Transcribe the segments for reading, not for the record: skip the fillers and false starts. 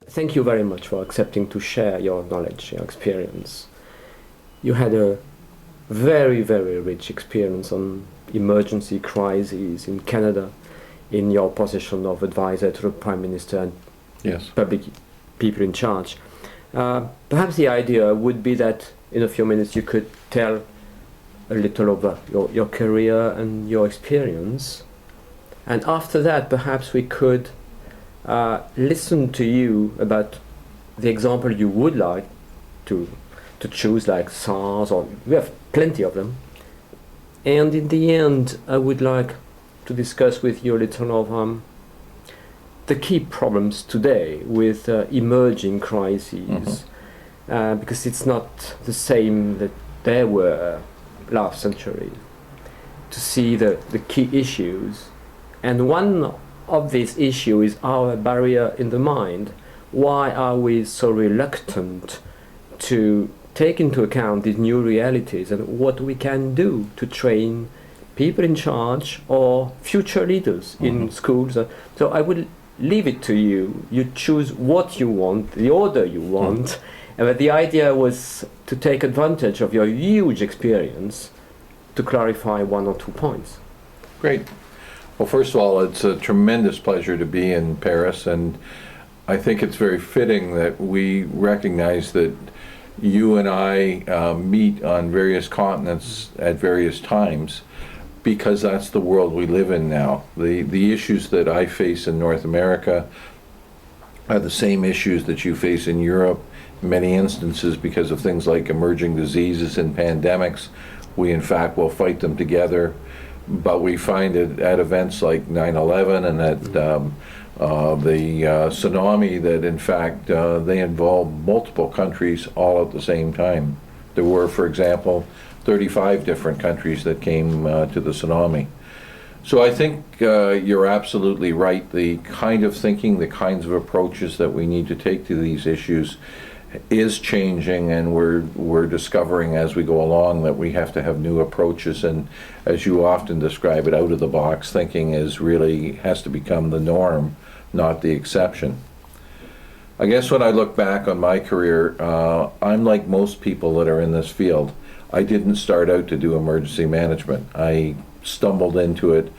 thank you very much for accepting to share your knowledge, your experience. You had a very, very rich experience on emergency crises in Canada in your position of advisor to the Prime Minister and Yes. public people in charge. Perhaps the idea would be that in a few minutes you could tell a little about your career and your experience. And after that, perhaps we could listen to you about the example you would like to choose, like SARS, or we have plenty of them. And in the end, I would like to discuss with you a little of the key problems today with emerging crises, because it's not the same that they were last century. To see the key issues, and one of these issues is our barrier in the mind. Why are we so reluctant to take into account these new realities and what we can do to train people in charge or future leaders in schools? So I will leave it to you. You choose what you want, the order you want. But the idea was to take advantage of your huge experience to clarify one or two points. Great. Well, first of all, it's a tremendous pleasure to be in Paris, and I think it's very fitting that we recognize that you and I meet on various continents at various times, because that's the world we live in now. The issues that I face in North America are the same issues that you face in Europe. In many instances, because of things like emerging diseases and pandemics, we in fact will fight them together. But we find it at events like 9/11 and at the tsunami that in fact they involve multiple countries all at the same time. There were, for example, 35 different countries that came to the tsunami. So I think you're absolutely right. The kind of thinking, the kinds of approaches that we need to take to these issues is changing, and we're discovering as we go along that we have to have new approaches, and as you often describe it, out of the box thinking has to become the norm, not the exception. I guess when I look back on my career, I'm like most people that are in this field. I didn't start out to do emergency management. I stumbled into it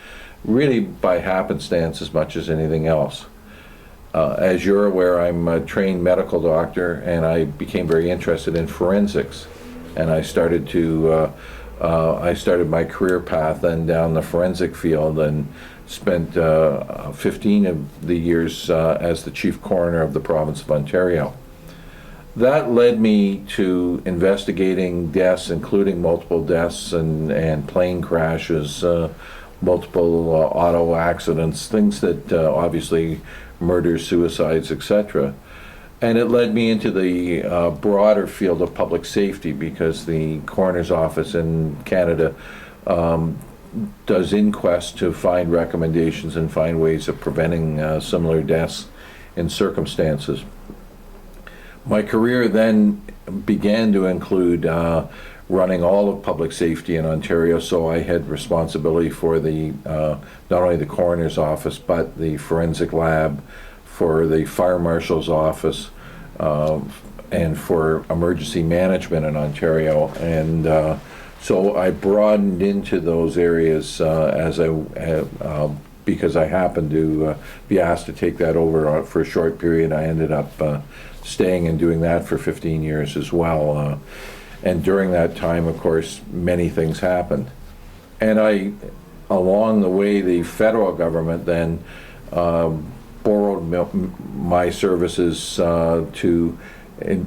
really by happenstance as much as anything else. As you're aware, I'm a trained medical doctor, and I became very interested in forensics, and I started my career path then down the forensic field, and spent 15 of the years as the chief coroner of the province of Ontario. That led me to investigating deaths, including multiple deaths and plane crashes, multiple auto accidents, things that obviously murders, suicides, etc. And it led me into the broader field of public safety, because the coroner's office in Canada does inquests to find recommendations and find ways of preventing similar deaths in circumstances. My career then began to include running all of public safety in Ontario, so I had responsibility for the not only the coroner's office, but the forensic lab, for the fire marshal's office, and for emergency management in Ontario. And so I broadened into those areas because I happened to be asked to take that over for a short period. I ended up staying and doing that for 15 years as well. And during that time, of course, many things happened. And along the way, the federal government then borrowed my services to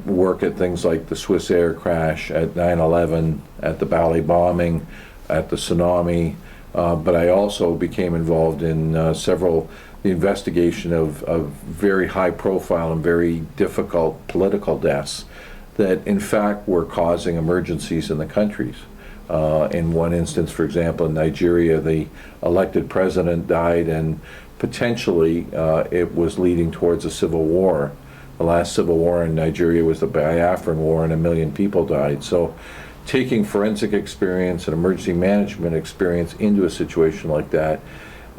work at things like the Swiss Air crash, at 9/11, at the Bali bombing, at the tsunami. But I also became involved in the investigation of very high profile and very difficult political deaths that in fact were causing emergencies in the countries. In one instance, for example, in Nigeria, the elected president died, and potentially it was leading towards a civil war. The last civil war in Nigeria was the Biafran War, and 1 million people died. So taking forensic experience and emergency management experience into a situation like that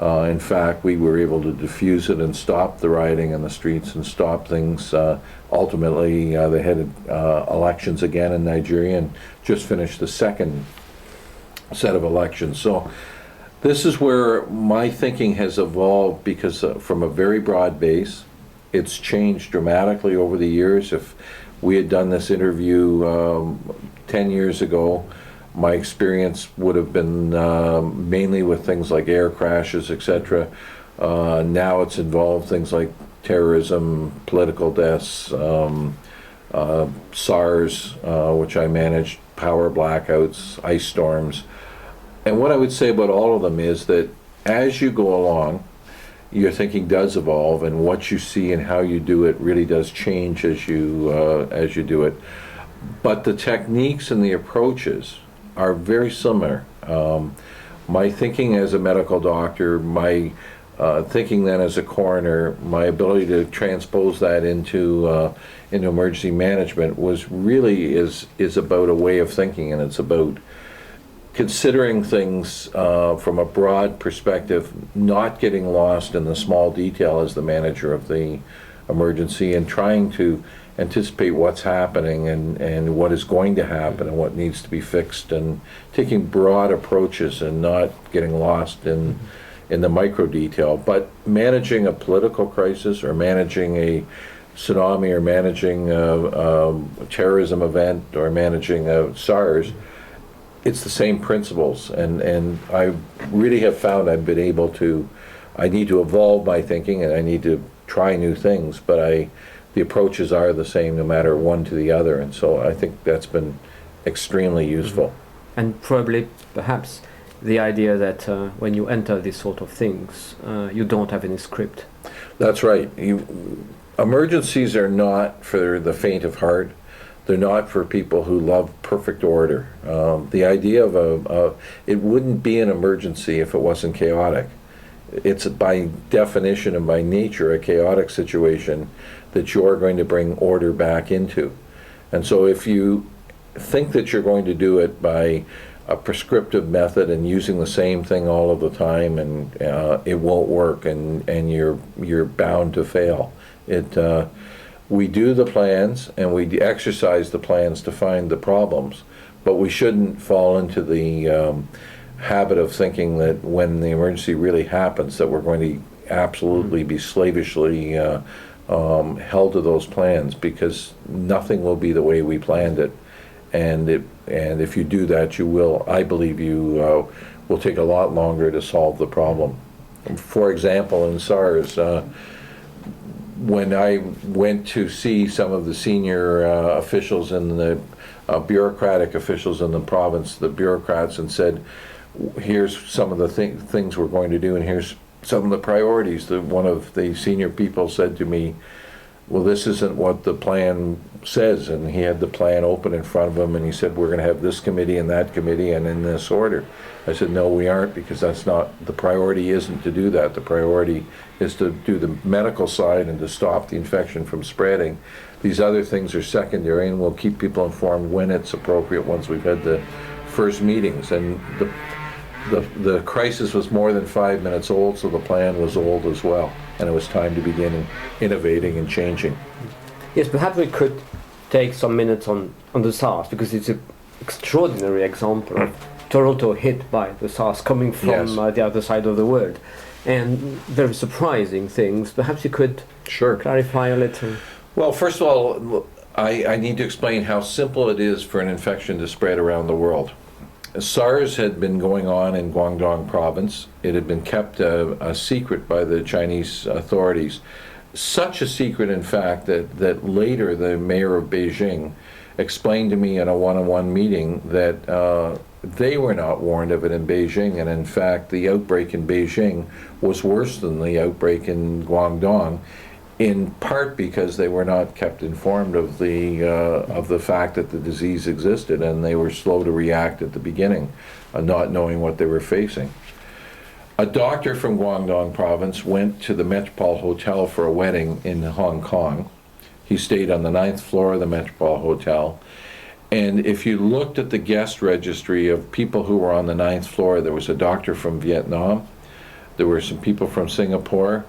In fact, we were able to diffuse it and stop the rioting in the streets and stop things. Ultimately, they had elections again in Nigeria and just finished the second set of elections. So this is where my thinking has evolved, because from a very broad base, it's changed dramatically over the years. If we had done this interview 10 years ago, my experience would have been mainly with things like air crashes, etc. Now it's involved things like terrorism, political deaths, SARS, which I managed, power blackouts, ice storms. And what I would say about all of them is that as you go along, your thinking does evolve, and what you see and how you do it really does change as you do it. But the techniques and the approaches are very similar. My thinking as a medical doctor, my thinking then as a coroner, my ability to transpose that into emergency management was really is about a way of thinking, and it's about considering things from a broad perspective, not getting lost in the small detail as the manager of the emergency, and trying to anticipate what's happening and what is going to happen and what needs to be fixed, and taking broad approaches and not getting lost in the micro detail. But managing a political crisis, or managing a tsunami, or managing a terrorism event, or managing a SARS, it's the same principles, and I really have found I've been able to, I need to evolve my thinking and I need to try new things, but the approaches are the same no matter one to the other, and so I think that's been extremely useful. And probably, perhaps, the idea that when you enter these sort of things, you don't have any script. That's right. Emergencies are not for the faint of heart. They're not for people who love perfect order. The idea of it wouldn't be an emergency if it wasn't chaotic. It's by definition and by nature a chaotic situation that you're going to bring order back into. And so if you think that you're going to do it by a prescriptive method and using the same thing all of the time, and it won't work, and you're bound to fail. We do the plans and we exercise the plans to find the problems, but we shouldn't fall into the habit of thinking that when the emergency really happens that we're going to absolutely be slavishly held to those plans, because nothing will be the way we planned it. And if you do that, you will, I believe you will take a lot longer to solve the problem. For example, in SARS, when I went to see some of the senior officials and the bureaucratic officials in the province, the bureaucrats, and said, here's some of the things we're going to do, and here's some of the priorities, one of the senior people said to me, well, this isn't what the plan says. And he had the plan open in front of him, and he said, we're going to have this committee and that committee and in this order. I said, no, we aren't, because that's not, the priority isn't to do that. The priority is to do the medical side and to stop the infection from spreading. These other things are secondary, and we'll keep people informed when it's appropriate once we've had the first meetings. And the crisis was more than 5 minutes old, so the plan was old as well, and it was time to begin innovating and changing. Yes, perhaps we could take some minutes on the SARS, because it's an extraordinary example of Toronto hit by the SARS coming from the other side of the world, and very surprising things. Perhaps you could clarify a little. Well, first of all, I need to explain how simple it is for an infection to spread around the world. SARS had been going on in Guangdong province. It had been kept a secret by the Chinese authorities. Such a secret, in fact, that later the mayor of Beijing explained to me in a one-on-one meeting that they were not warned of it in Beijing, and in fact the outbreak in Beijing was worse than the outbreak in Guangdong, in part because they were not kept informed of the fact that the disease existed, and they were slow to react at the beginning, not knowing what they were facing. A doctor from Guangdong province went to the Metropole Hotel for a wedding in Hong Kong. He stayed on the 9th floor of the Metropole Hotel, and if you looked at the guest registry of people who were on the 9th floor, there was a doctor from Vietnam, There were some people from Singapore.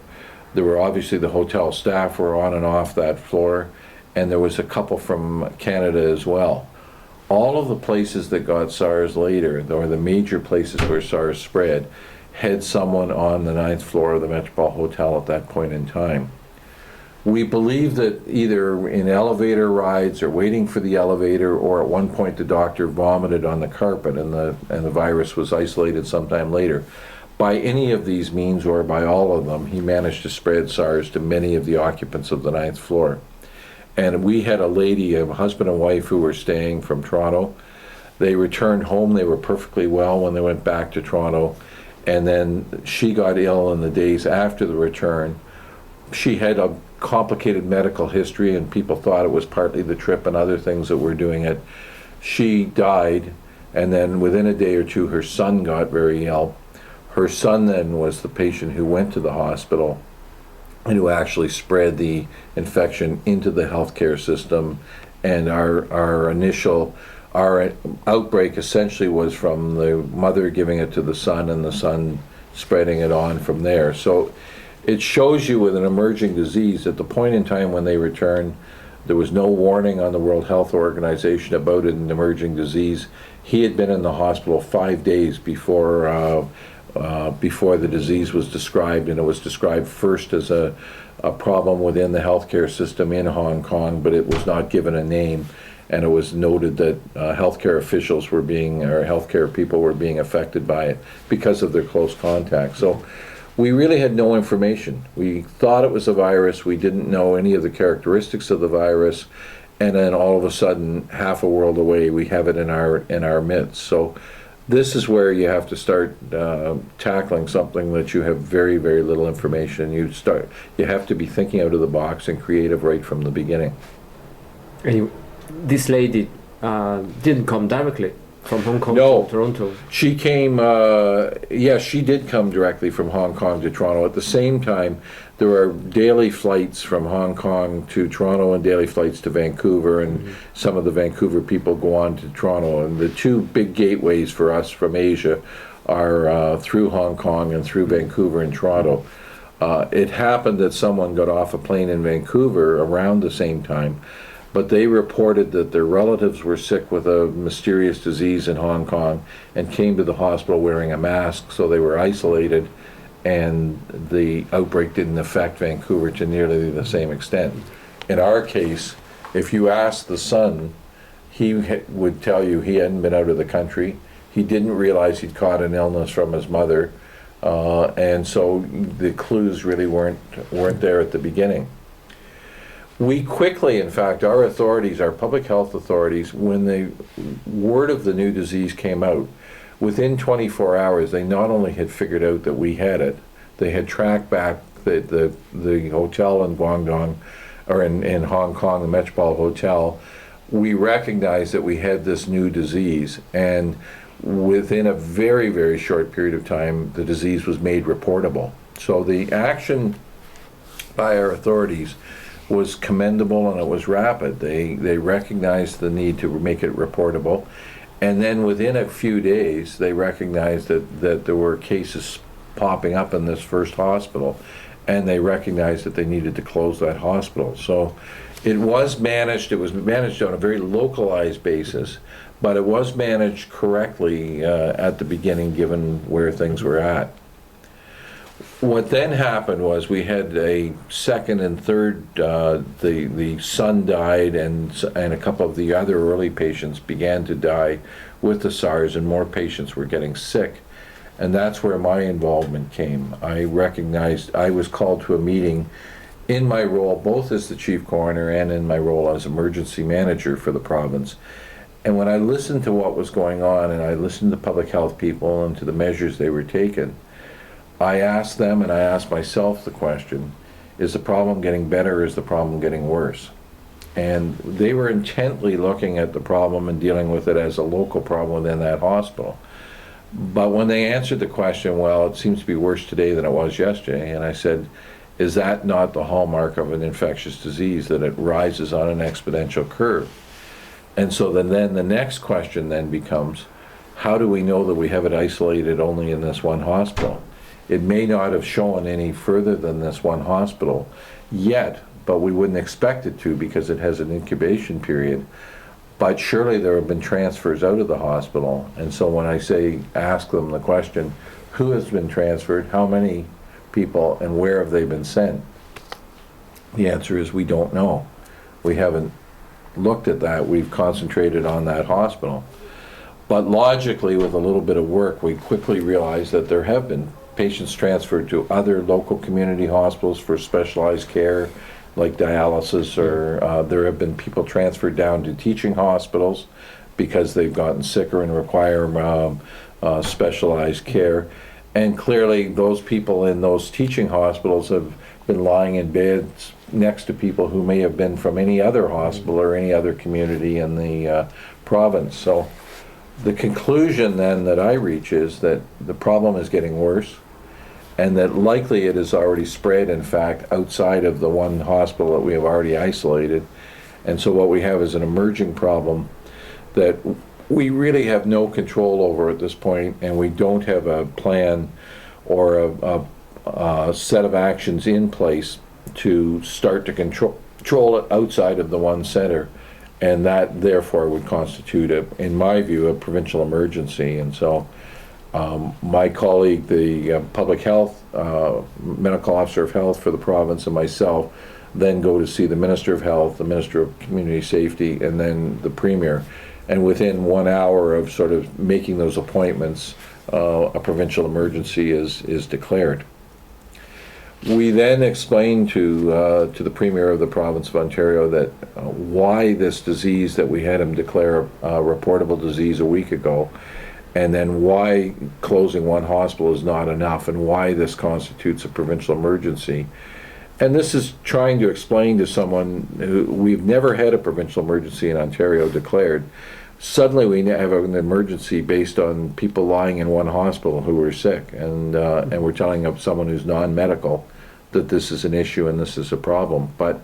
There were obviously the hotel staff were on and off that floor, and there was a couple from Canada as well. All of the places that got SARS later, or the major places where SARS spread, had someone on the 9th floor of the Metropolitan Hotel at that point in time. We believe that either in elevator rides or waiting for the elevator, or at one point the doctor vomited on the carpet and the virus was isolated sometime later. By any of these means, or by all of them, he managed to spread SARS to many of the occupants of the 9th floor. And we had a lady, a husband and wife, who were staying from Toronto. They returned home. They were perfectly well when they went back to Toronto. And then she got ill in the days after the return. She had a complicated medical history, and people thought it was partly the trip and other things that were doing it. She died, and then within a day or two, her son got very ill. Her son then was the patient who went to the hospital and who actually spread the infection into the healthcare system. And our outbreak essentially was from the mother giving it to the son, and the son spreading it on from there. So it shows you with an emerging disease, at the point in time when they returned, there was no warning on the World Health Organization about an emerging disease. He had been in the hospital 5 days before the disease was described, and it was described first as a problem within the healthcare system in Hong Kong, but it was not given a name, and it was noted that healthcare officials were being, or healthcare people were being affected by it because of their close contact. So we really had no information. We thought it was a virus. We didn't know any of the characteristics of the virus, and then all of a sudden, half a world away, we have it in our midst. So this is where you have to start tackling something that you have very, very little information. You have to be thinking out of the box and creative right from the beginning. Anyway, this lady didn't come directly from Hong Kong No. to Toronto. She came, yes, she did come directly from Hong Kong to Toronto. At the same time, there are daily flights from Hong Kong to Toronto and daily flights to Vancouver, and some of the Vancouver people go on to Toronto. And the two big gateways for us from Asia are through Hong Kong and through Vancouver and Toronto. It happened that someone got off a plane in Vancouver around the same time, but they reported that their relatives were sick with a mysterious disease in Hong Kong and came to the hospital wearing a mask, so they were isolated, and the outbreak didn't affect Vancouver to nearly the same extent. In our case, if you asked the son, he would tell you he hadn't been out of the country. He didn't realize he'd caught an illness from his mother, and so the clues really weren't there at the beginning. We quickly, in fact, our authorities, our public health authorities, when the word of the new disease came out, within 24 hours, they not only had figured out that we had it, they had tracked back the hotel in Guangdong, or in Hong Kong, the Metropolitan Hotel. We recognized that we had this new disease, and within a very, very short period of time, the disease was made reportable. So the action by our authorities was commendable, and it was rapid. They recognized the need to make it reportable, and then within a few days they recognized that there were cases popping up in this first hospital, and they recognized that they needed to close that hospital. So it was managed on a very localized basis, but it was managed correctly at the beginning, given where things were at. What then happened was we had a second and third, the son died, and a couple of the other early patients began to die with the SARS, and more patients were getting sick. And that's where my involvement came. I recognized, I was called to a meeting in my role, both as the chief coroner and in my role as emergency manager for the province. And when I listened to what was going on, and I listened to public health people and to the measures they were taking, I asked them, and I asked myself the question, is the problem getting better, or is the problem getting worse? And they were intently looking at the problem and dealing with it as a local problem within that hospital. But when they answered the question, well, it seems to be worse today than it was yesterday, and I said, is that not the hallmark of an infectious disease, that it rises on an exponential curve? And so then the next question then becomes, how do we know that we have it isolated only in this one hospital? It may not have shown any further than this one hospital yet, but we wouldn't expect it to because it has an incubation period. But surely there have been transfers out of the hospital. And so when I ask them the question, who has been transferred, how many people, and where have they been sent? The answer is we don't know. We haven't looked at that. We've concentrated on that hospital. But logically, with a little bit of work, we quickly realized that there have been patients transferred to other local community hospitals for specialized care, like dialysis, or there have been people transferred down to teaching hospitals because they've gotten sicker and require specialized care. And clearly, those people in those teaching hospitals have been lying in beds next to people who may have been from any other hospital or any other community in the province. So the conclusion then that I reach is that the problem is getting worse, and that likely it has already spread, in fact, outside of the one hospital that we have already isolated. And so what we have is an emerging problem that we really have no control over at this point, and we don't have a plan or a set of actions in place to start to control it outside of the one center. And that therefore would constitute, in my view, a provincial emergency. And so my colleague, the public health, medical officer of health for the province, and myself then go to see the Minister of Health, the Minister of Community Safety, and then the Premier. And within 1 hour of sort of making those appointments, a provincial emergency is declared. We then explained to the Premier of the province of Ontario that why this disease that we had him declare a reportable disease a week ago, and then why closing one hospital is not enough, and why this constitutes a provincial emergency. And this is trying to explain to someone who we've never had a provincial emergency in Ontario declared. Suddenly we have an emergency based on people lying in one hospital who are sick, and we're telling of someone who's non-medical that this is an issue and this is a problem. But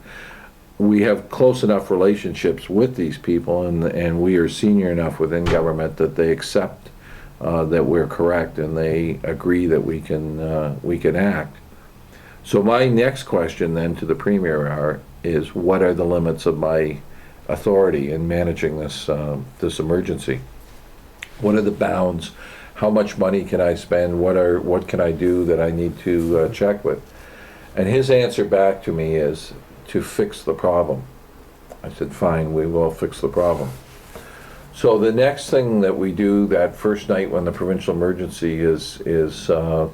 we have close enough relationships with these people, and we are senior enough within government that they accept that we're correct, and they agree that we can act. So my next question then to the Premier is what are the limits of my authority in managing this emergency? What are the bounds? How much money can I spend? What can I do that I need to check with? And his answer back to me is to fix the problem. I said, fine, we will fix the problem. So the next thing that we do that first night when the provincial emergency is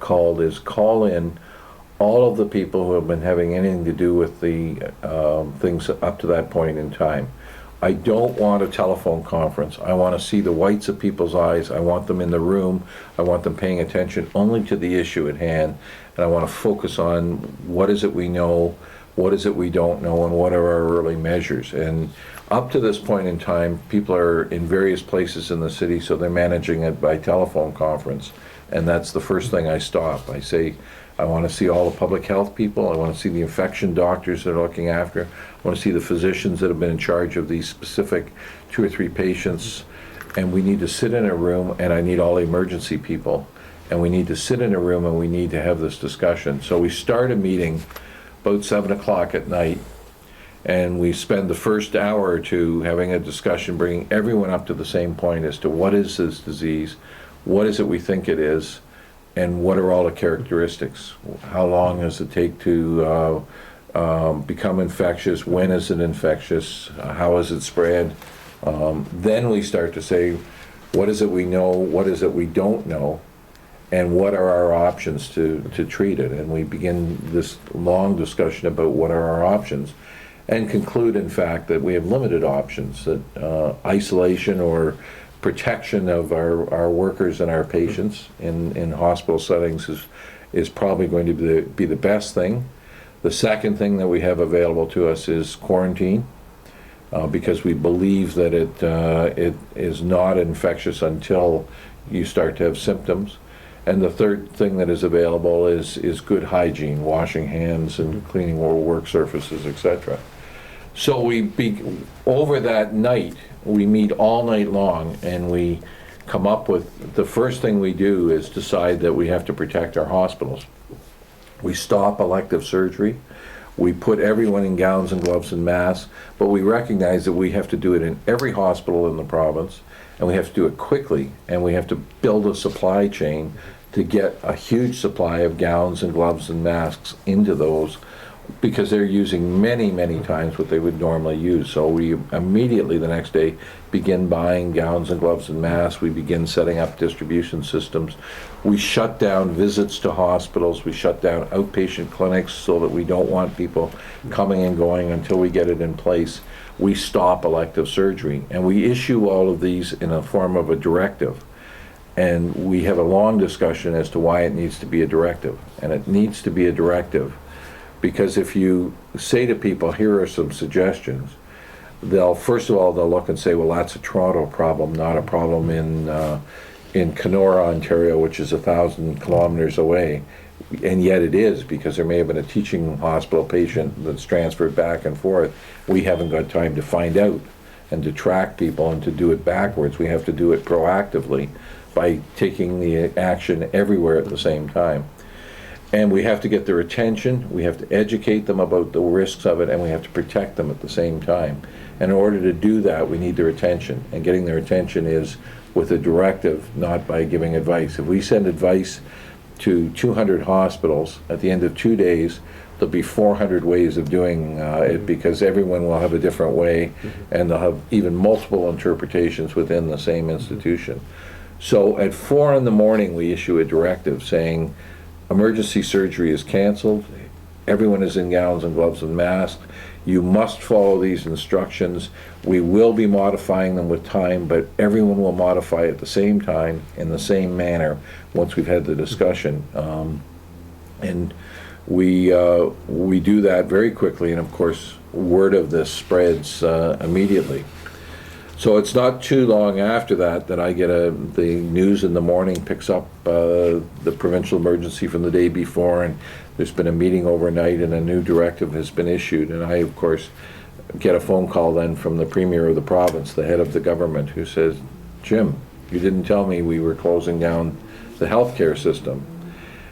called is call in all of the people who have been having anything to do with the things up to that point in time. I don't want a telephone conference. I want to see the whites of people's eyes. I want them in the room. I want them paying attention only to the issue at hand. And I want to focus on what is it we know, what is it we don't know, and what are our early measures. And up to this point in time, people are in various places in the city, so they're managing it by telephone conference. And that's the first thing I stop. I say, I want to see all the public health people. I want to see the infection doctors that are looking after. I want to see the physicians that have been in charge of these specific 2 or 3 patients. And we need to sit in a room, and I need all the emergency people. And we need to sit in a room, and we need to have this discussion. So we start a meeting about 7 o'clock at night, and we spend the first hour or two having a discussion, bringing everyone up to the same point as to what is this disease, what is it we think it is, and what are all the characteristics? How long does it take to become infectious? When is it infectious? How is it spread? Then we start to say, what is it we know? What is it we don't know? And what are our options to treat it? And we begin this long discussion about what are our options, and conclude, in fact, that we have limited options, that isolation or protection of our workers and our patients in hospital settings is probably going to be the best thing. The second thing that we have available to us is quarantine, because we believe that it is not infectious until you start to have symptoms. And the third thing that is available is good hygiene, washing hands and cleaning work surfaces, etc. So over that night, we meet all night long, and we come up with, the first thing we do is decide that we have to protect our hospitals. We stop elective surgery. We put everyone in gowns and gloves and masks, but we recognize that we have to do it in every hospital in the province, and we have to do it quickly, and we have to build a supply chain to get a huge supply of gowns and gloves and masks into those, because they're using many, many times what they would normally use. So we immediately the next day begin buying gowns and gloves and masks. We begin setting up distribution systems. We shut down visits to hospitals. We shut down outpatient clinics so that we don't want people coming and going until we get it in place. We stop elective surgery, and we issue all of these in a form of a directive. And we have a long discussion as to why it needs to be a directive. And it needs to be a directive because if you say to people, here are some suggestions, they'll, first of all, they'll look and say, well, that's a Toronto problem, not a problem in Kenora, Ontario, which is 1,000 kilometers away. And yet it is, because there may have been a teaching hospital patient that's transferred back and forth. We haven't got time to find out and to track people and to do it backwards. We have to do it proactively by taking the action everywhere at the same time. And we have to get their attention, we have to educate them about the risks of it, and we have to protect them at the same time. And in order to do that, we need their attention. And getting their attention is with a directive, not by giving advice. If we send advice to 200 hospitals, at the end of 2 days, there'll be 400 ways of doing it, because everyone will have a different way, and they'll have even multiple interpretations within the same institution. So at 4 in the morning, we issue a directive saying, emergency surgery is canceled, everyone is in gowns and gloves and masks, you must follow these instructions, we will be modifying them with time, but everyone will modify at the same time, in the same manner, once we've had the discussion. And we do that very quickly, and of course, word of this spreads immediately. So it's not too long after that that I get the news in the morning picks up the provincial emergency from the day before, and there's been a meeting overnight and a new directive has been issued. And I, of course, get a phone call then from the Premier of the province, the head of the government, who says, Jim, you didn't tell me we were closing down the healthcare system.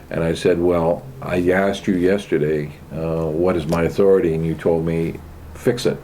And I said, well, I asked you yesterday, what is my authority? And you told me, fix it.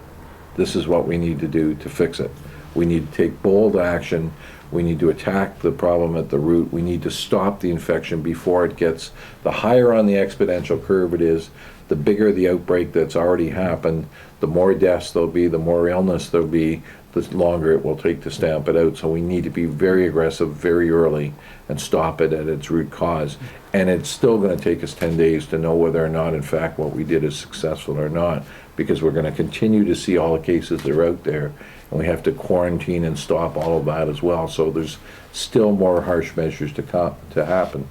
This is what we need to do to fix it. We need to take bold action. We need to attack the problem at the root. We need to stop the infection before it gets, the higher on the exponential curve it is, the bigger the outbreak that's already happened, the more deaths there'll be, the more illness there'll be, the longer it will take to stamp it out. So we need to be very aggressive very early and stop it at its root cause. And it's still going to take us 10 days to know whether or not, in fact, what we did is successful or not, because we're going to continue to see all the cases that are out there, and we have to quarantine and stop all of that as well. So there's still more harsh measures to happen.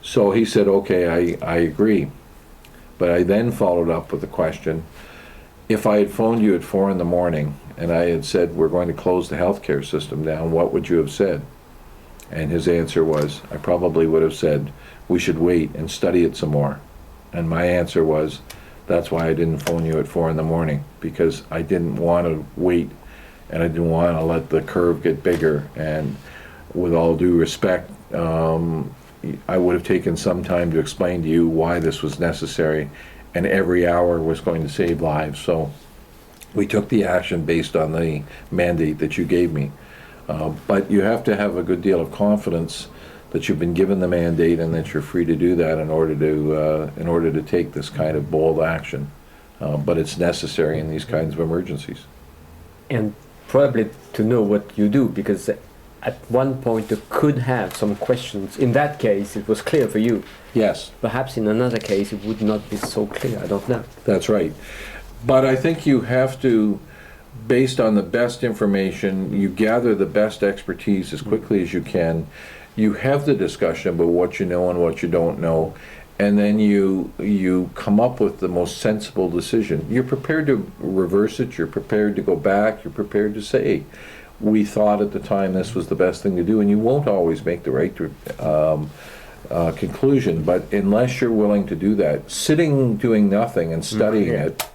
So he said, okay, I agree. But I then followed up with the question, if I had phoned you at 4 in the morning and I had said we're going to close the healthcare system down, what would you have said? And his answer was, I probably would have said, we should wait and study it some more. And my answer was, that's why I didn't phone you at 4 in the morning, because I didn't want to wait and I didn't want to let the curve get bigger. And with all due respect, I would have taken some time to explain to you why this was necessary, and every hour was going to save lives. So we took the action based on the mandate that you gave me. But you have to have a good deal of confidence that you've been given the mandate and that you're free to do that in order to take this kind of bold action. But it's necessary in these kinds of emergencies. And probably to know what you do, because at one point you could have some questions. In that case, it was clear for you. Yes. Perhaps in another case, it would not be so clear. I don't know. That's right. But I think you have to, based on the best information, you gather the best expertise as quickly as you can. You have the discussion about what you know and what you don't know, and then you come up with the most sensible decision. You're prepared to reverse it, you're prepared to go back, you're prepared to say, we thought at the time this was the best thing to do, and you won't always make the right conclusion, but unless you're willing to do that, sitting doing nothing and studying it,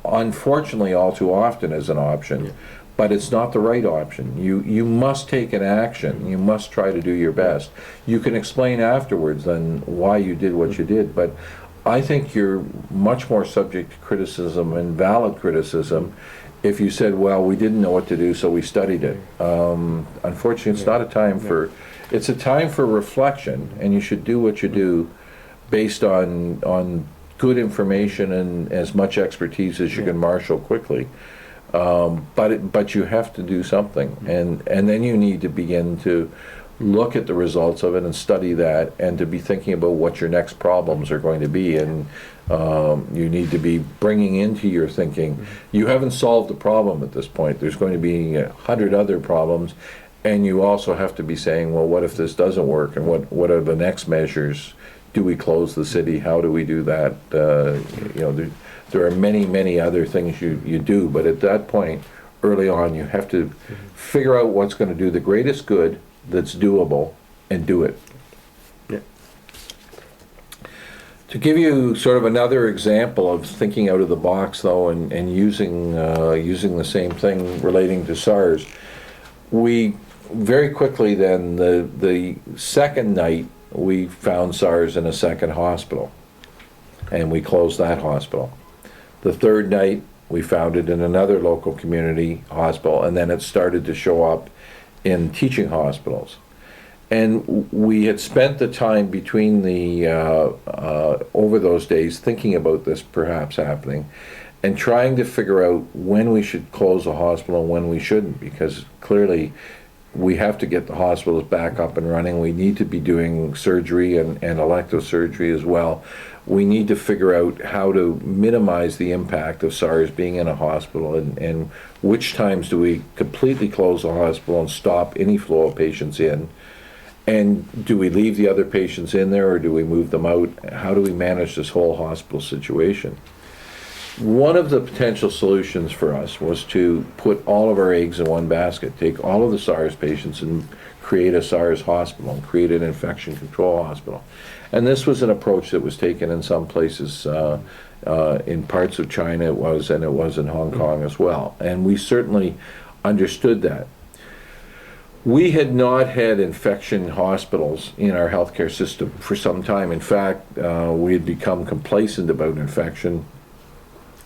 unfortunately all too often is an option. Yeah. But it's not the right option. You must take an action. You must try to do your best. You can explain afterwards then why you did what you did, but I think you're much more subject to criticism, and valid criticism, if you said, well, we didn't know what to do, so we studied it. Unfortunately, it's not a time for, it's a time for reflection, and you should do what you do based on good information and as much expertise as you can marshal quickly. But you have to do something, and then you need to begin to look at the results of it and study that, and to be thinking about what your next problems are going to be, and you need to be bringing into your thinking, you haven't solved the problem at this point. There's going to be 100 other problems, and you also have to be saying, well, what if this doesn't work, and what are the next measures? Do we close the city? How do we do that? There are many other things you do, but at that point, early on, you have to figure out what's going to do the greatest good that's doable, and do it. Yeah. To give you sort of another example of thinking out of the box, though, and using the same thing relating to SARS, we very quickly then, the second night, we found SARS in a second hospital, and we closed that hospital. The third night, we found it in another local community hospital, and then it started to show up in teaching hospitals. And we had spent the time between over those days thinking about this perhaps happening, and trying to figure out when we should close a hospital and when we shouldn't, because clearly we have to get the hospitals back up and running. We need to be doing surgery and elective surgery as well. We need to figure out how to minimize the impact of SARS being in a hospital, and which times do we completely close the hospital and stop any flow of patients in, and do we leave the other patients in there, or do we move them out? How do we manage this whole hospital situation? One of the potential solutions for us was to put all of our eggs in one basket, take all of the SARS patients and create a SARS hospital, and create an infection control hospital. And this was an approach that was taken in some places, in parts of China it was, and it was in Hong Kong as well. And we certainly understood that. We had not had infection hospitals in our healthcare system for some time. In fact, we had become complacent about infection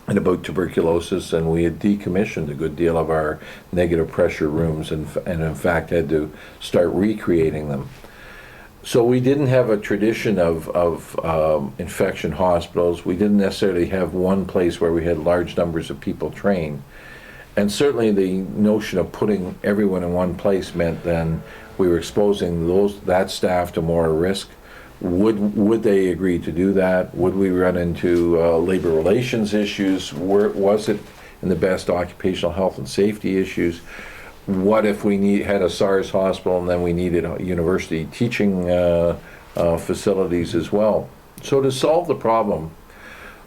and about tuberculosis, and we had decommissioned a good deal of our negative pressure rooms, and in fact had to start recreating them. So we didn't have a tradition of infection hospitals. We didn't necessarily have one place where we had large numbers of people trained. And certainly the notion of putting everyone in one place meant then we were exposing that staff to more risk. Would they agree to do that? Would we run into labor relations issues? Was it in the best occupational health and safety issues? What if we had a SARS hospital and then we needed university teaching facilities as well? So to solve the problem,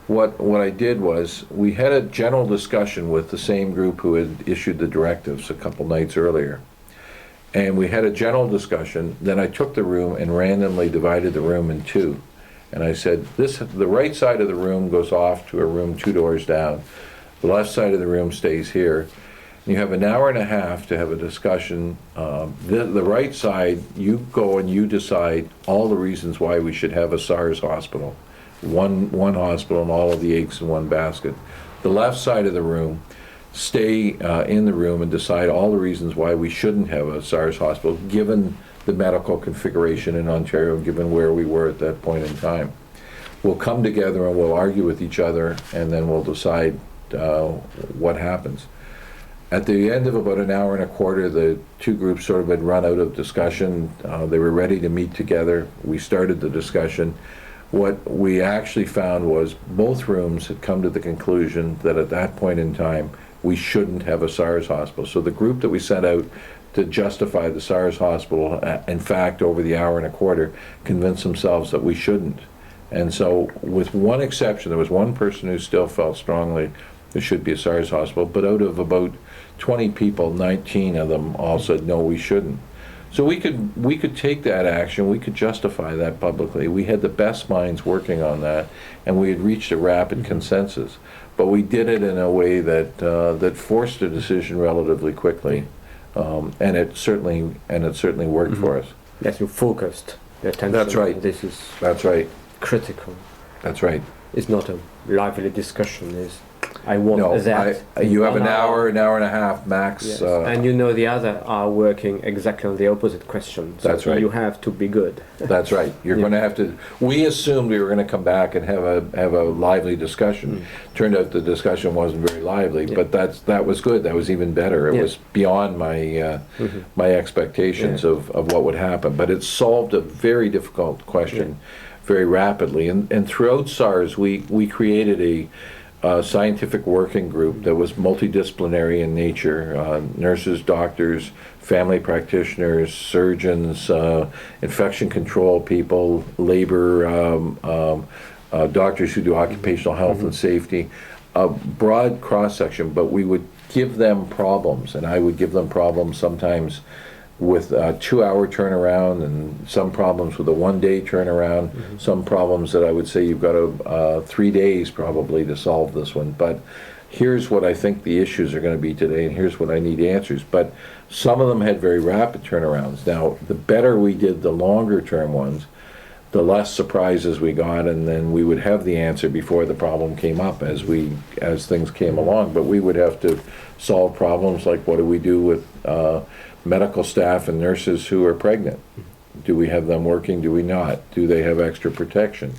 what I did was, we had a general discussion with the same group who had issued the directives a couple nights earlier. And we had a general discussion. Then I took the room and randomly divided the room in two. And I said, the right side of the room goes off to a room 2 doors down. The left side of the room stays here. You have an hour and a half to have a discussion. The right side, you go and you decide all the reasons why we should have a SARS hospital. One hospital and all of the eggs in one basket. The left side of the room, stay in the room and decide all the reasons why we shouldn't have a SARS hospital, given the medical configuration in Ontario, given where we were at that point in time. We'll come together and we'll argue with each other, and then we'll decide what happens. At the end of about an hour and a quarter, the two groups sort of had run out of discussion. They were ready to meet together. We started the discussion. What we actually found was both rooms had come to the conclusion that at that point in time, we shouldn't have a SARS hospital. So the group that we sent out to justify the SARS hospital, in fact, over the hour and a quarter, convinced themselves that we shouldn't. And so, with one exception, there was one person who still felt strongly there should be a SARS hospital, but out of about 20 people, 19 of them all said, no, we shouldn't. So we could take that action, we could justify that publicly. We had the best minds working on that, and we had reached a rapid consensus. But we did it in a way that that forced a decision relatively quickly, and it certainly worked for us. Yes, you focused your attention. That's right. This is That's right. critical. That's right. It's not a lively discussion. I want No, that. you have in an 1 hour and a half max. Yes. And you know the other are working exactly on the opposite question. So That's right. You have to be good. That's right. You're Yeah. going to have to. We assumed we were going to come back and have a lively discussion. Turned out the discussion wasn't very lively, Yeah. but that was good. That was even better. It Yeah. was beyond my expectations of what would happen. But it solved a very difficult question very rapidly. And throughout SARS, we created a scientific working group that was multidisciplinary in nature, nurses, doctors, family practitioners, surgeons, infection control people, labor, doctors who do occupational health and safety, a broad cross-section, but we would give them problems, and I would give them problems sometimes with a 2-hour turnaround, and some problems with a 1-day turnaround, some problems that I would say you've got 3 days probably to solve this one. But here's what I think the issues are going to be today, and here's what I need answers. But some of them had very rapid turnarounds. Now, the better we did the longer term ones, the less surprises we got, and then we would have the answer before the problem came up as things came along. But we would have to solve problems like, what do we do with medical staff and nurses who are pregnant? Do we have them working? Do we not? Do they have extra protection?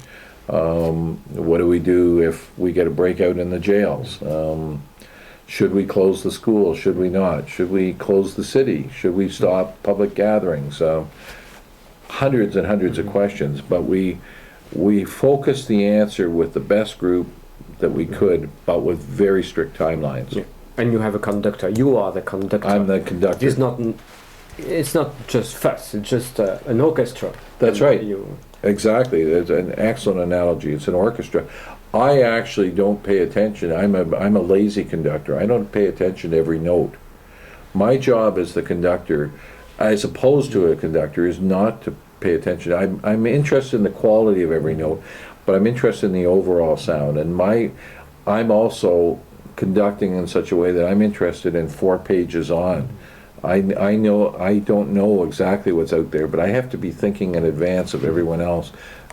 What do we do if we get a breakout in the jails? Should we close the school? Should we not? Should we close the city? Should we stop public gatherings? Hundreds and hundreds of questions, but we focused the answer with the best group that we could, but with very strict timelines. Yeah. And you have a conductor. You are the conductor. I'm the conductor. It's not just fuss. It's just an orchestra. That's And right. You, Exactly. It's an excellent analogy. It's an orchestra. I actually don't pay attention. I'm a lazy conductor. I don't pay attention to every note. My job as the conductor, as opposed to a conductor, is not to pay attention. I'm interested in the quality of every note, but I'm interested in the overall sound. And I'm also conducting in such a way that I'm interested in 4 pages on. I don't know exactly what's out there, but I have to be thinking in advance of everyone else,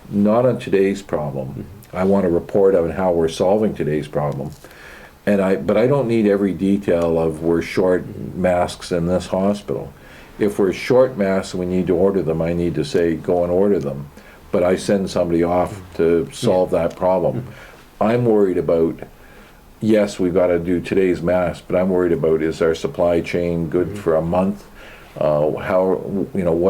not on today's problem. I want to report on how we're solving today's problem. But I don't need every detail of we're short masks in this hospital. If we're short masks and we need to order them, I need to say, go and order them. But I send somebody off to solve that problem. I'm worried about, yes, we've got to do today's masks, but I'm worried about, is our supply chain good for a month? What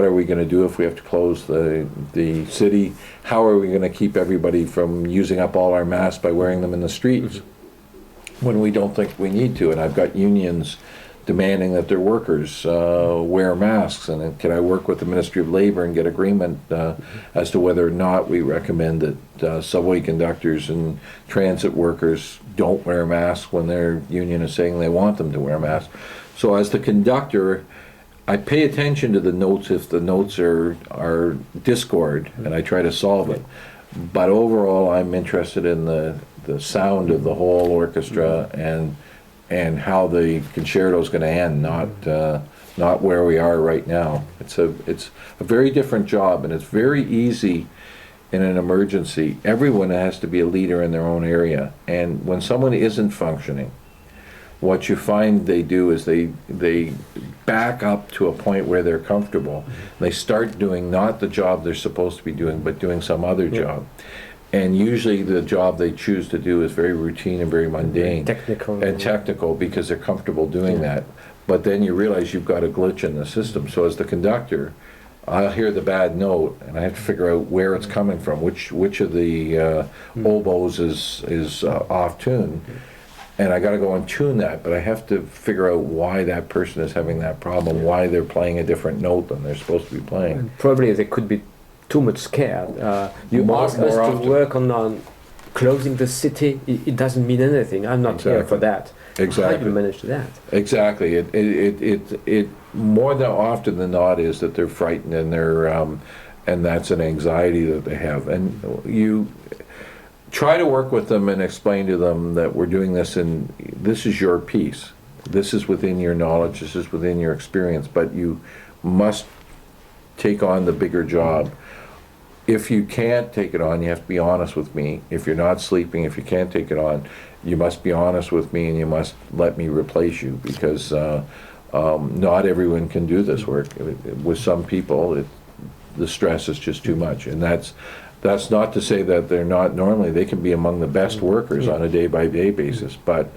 are we going to do if we have to close the city? How are we going to keep everybody from using up all our masks by wearing them in the streets when we don't think we need to? And I've got unions demanding that their workers wear masks, and then can I work with the Ministry of Labor and get agreement as to whether or not we recommend that subway conductors and transit workers don't wear masks when their union is saying they want them to wear masks. So as the conductor, I pay attention to the notes if the notes are discord, and I try to solve it. But overall, I'm interested in the sound of the whole orchestra and how the concerto is going to end, not where we are right now. It's a very different job, and it's very easy in an emergency. Everyone has to be a leader in their own area, and when someone isn't functioning, what you find they do is they back up to a point where they're comfortable. They start doing not the job they're supposed to be doing, but doing some other job. And usually the job they choose to do is very routine and very mundane. Technical because they're comfortable doing that. But then you realize you've got a glitch in the system. So as the conductor, I'll hear the bad note and I have to figure out where it's coming from, which of the oboes is off tune. And I got to go and tune that, but I have to figure out why that person is having that problem, why they're playing a different note than they're supposed to be playing. And probably they could be too much scared. You ask us to work on closing the city. It doesn't mean anything. I'm not here for that. How Exactly. do you manage that? Exactly. It more than often than not is that they're frightened and they're and that's an anxiety that they have. And you try to work with them and explain to them that we're doing this and this is your piece. This is within your knowledge. This is within your experience. But you must take on the bigger job. If you can't take it on, you have to be honest with me. If you're not sleeping, if you can't take it on, you must be honest with me and you must let me replace you, because not everyone can do this work. With some people, the stress is just too much. And that's not to say that they're not normally, they can be among the best workers on a day-by-day basis. But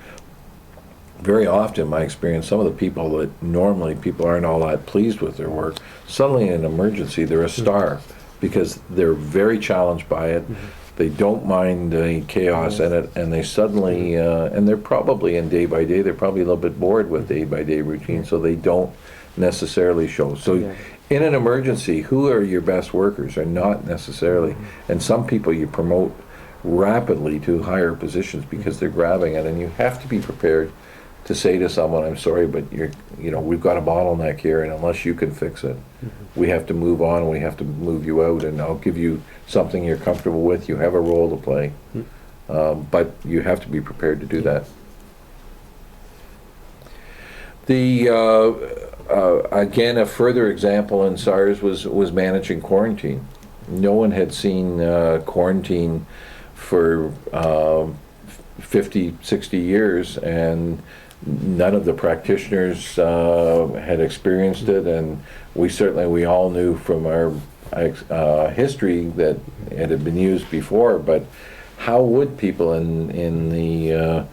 very often, my experience, some of the people that normally people aren't all that pleased with their work, suddenly in an emergency, they're a star. Because they're very challenged by it, they don't mind the chaos in it, and they suddenly, and they're probably in day by day, they're probably a little bit bored with day by day routine, so they don't necessarily show. So in an emergency, who are your best workers are not necessarily, and some people you promote rapidly to higher positions because they're grabbing it, and you have to be prepared to say to someone, I'm sorry, but we've got a bottleneck here, and unless you can fix it, we have to move on, and we have to move you out, and I'll give you something you're comfortable with. You have a role to play, but you have to be prepared to do that. Again, a further example in SARS was managing quarantine. No one had seen quarantine for 50, 60 years, and none of the practitioners had experienced it, and we all knew from our history that it had been used before, but how would people in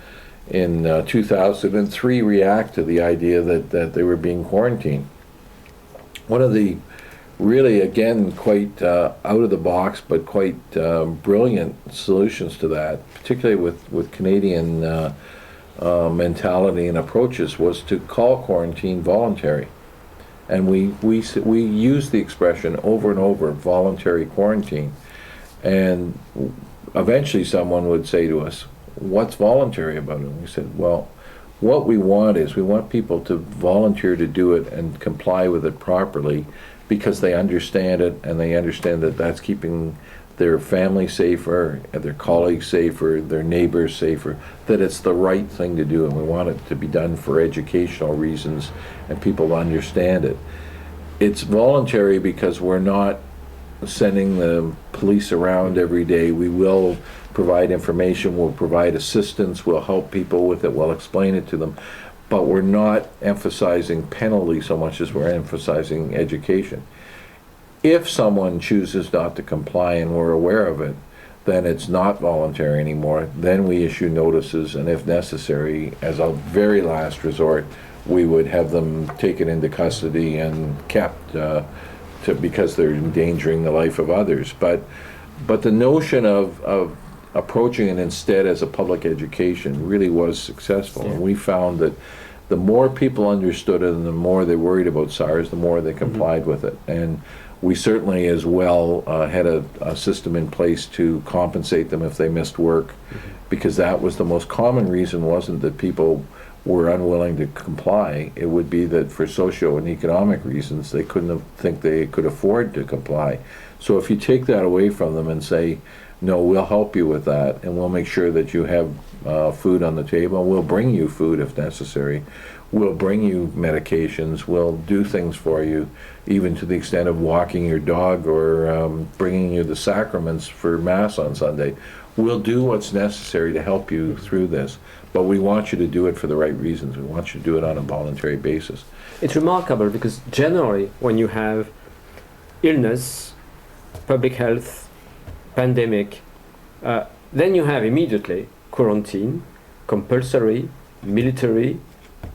2003 react to the idea that they were being quarantined? One of the really, again, quite out of the box, but quite brilliant solutions to that, particularly with Canadian mentality and approaches, was to call quarantine voluntary. And we use the expression over and over, voluntary quarantine. And eventually someone would say to us, what's voluntary about it? And we said, well, what we want is we want people to volunteer to do it and comply with it properly, because they understand it, and they understand that that's keeping their family safer, their colleagues safer, their neighbors safer, that it's the right thing to do, and we want it to be done for educational reasons, and people understand it. It's voluntary because we're not sending the police around every day. We will provide information, we'll provide assistance, we'll help people with it, we'll explain it to them, but we're not emphasizing penalty so much as we're emphasizing education. If someone chooses not to comply and we're aware of it, then it's not voluntary anymore. Then we issue notices, and if necessary, as a very last resort, we would have them taken into custody and kept because they're endangering the life of others. But the notion of approaching it instead as a public education really was successful. And we found that the more people understood it and the more they worried about SARS, the more they complied with it. And we certainly as well had a system in place to compensate them if they missed work, because that was the most common reason. Wasn't that people were unwilling to comply, it would be that for socio and economic reasons they think they could afford to comply. So if you take that away from them and say, no, we'll help you with that, and we'll make sure that you have food on the table, we'll bring you food if necessary, we'll bring you medications, we'll do things for you, even to the extent of walking your dog or bringing you the sacraments for Mass on Sunday. We'll do what's necessary to help you through this, but we want you to do it for the right reasons. We want you to do it on a voluntary basis. It's remarkable because generally when you have illness, public health, pandemic, then you have immediately quarantine, compulsory, military,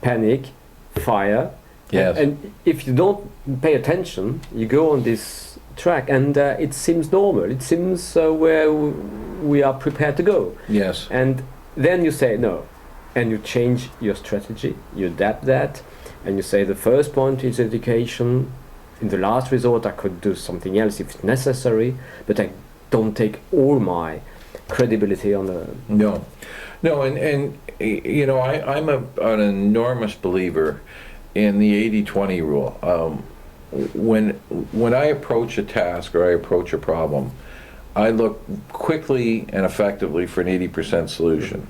panic, fire. Yes. And if you don't pay attention, you go on this track, and it seems normal. It seems where we are prepared to go. Yes. And then you say no, and you change your strategy, you adapt that, and you say the first point is education. In the last resort, I could do something else if necessary, but I don't take all my credibility on the... No, and I'm an enormous believer in the 80-20 rule. When I approach a task or I approach a problem, I look quickly and effectively for an 80% solution.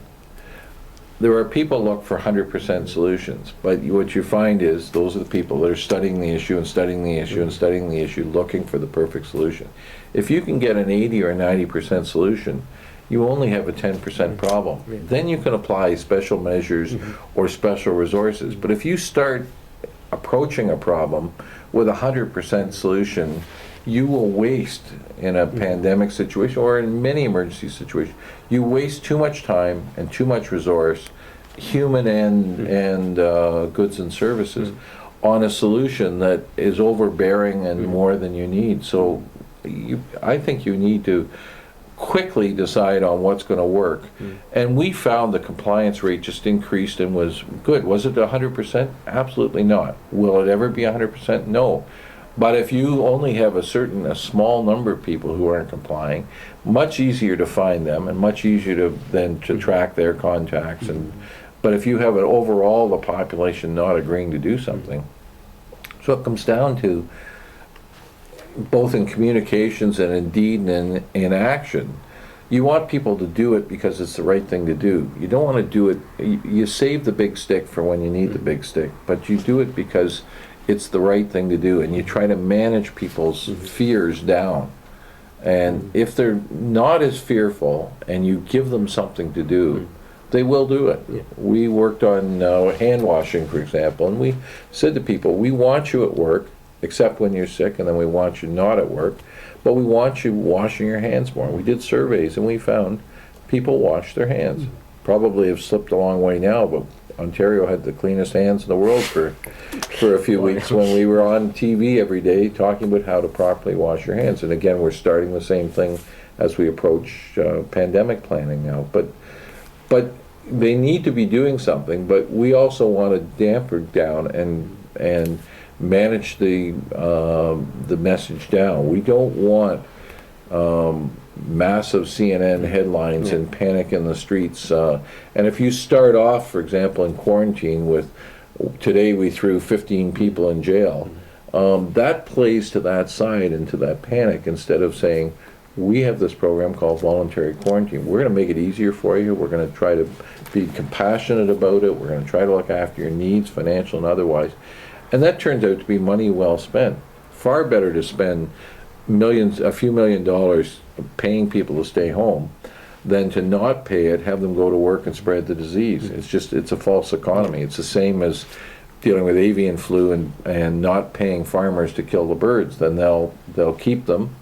There are people who look for 100% solutions, but what you find is those are the people that are studying the issue and studying the issue and studying the issue, looking for the perfect solution. If you can get an 80 or 90% solution, you only have a 10% problem. Then you can apply special measures or special resources. But if you start approaching a problem with a 100% solution, you will waste, in a pandemic situation or in many emergency situations, you waste too much time and too much resource, human and goods and services, on a solution that is overbearing and more than you need. So I think you need to quickly decide on what's going to work. And we found the compliance rate just increased and was good. Was it 100%? Absolutely not. Will it ever be 100%? No. But if you only have a small number of people who aren't complying, much easier to find them and much easier to track their contacts. But if you have an overall the population not agreeing to do something, so it comes down to, both in communications and in deed and in action, you want people to do it because it's the right thing to do. You don't want to do it, you save the big stick for when you need the big stick, but you do it because it's the right thing to do, and you try to manage people's fears down. And if they're not as fearful and you give them something to do, they will do it. We worked on hand washing, for example, and we said to people, we want you at work, except when you're sick, and then we want you not at work, but we want you washing your hands more. We did surveys and we found people wash their hands. Probably have slipped a long way now, but Ontario had the cleanest hands in the world for a few weeks when we were on TV every day talking about how to properly wash your hands. And again, we're starting the same thing as we approach pandemic planning now. But they need to be doing something, but we also want to damper down and manage the message down. We don't want massive CNN headlines and panic in the streets. And if you start off, for example, in quarantine with, today we threw 15 people in jail, that plays to that side and to that panic, instead of saying, we have this program called voluntary quarantine. We're going to make it easier for you. We're going to try to be compassionate about it. We're going to try to look after your needs, financial and otherwise. And that turns out to be money well spent. Far better to spend a few million dollars paying people to stay home than to not pay it, have them go to work and spread the disease. It's a false economy. It's the same as dealing with avian flu and not paying farmers to kill the birds. Then they'll keep them,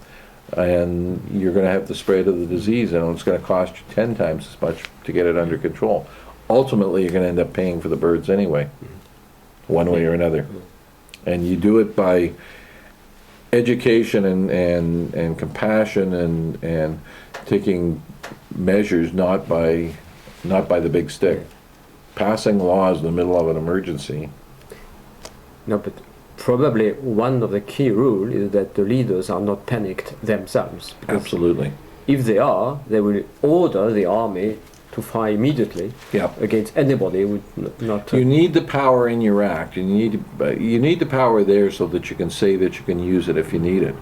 and you're going to have the spread of the disease, and it's going to cost you 10 times as much to get it under control. Ultimately, you're going to end up paying for the birds anyway, one way or another. And you do it by education and compassion and taking measures, not by the big stick. Passing laws in the middle of an emergency. No, but probably one of the key rules is that the leaders are not panicked themselves. Absolutely. If they are, they will order the army to fight immediately against anybody who would not. You need the power in your act. You need the power there so that you can say that you can use it if you need it.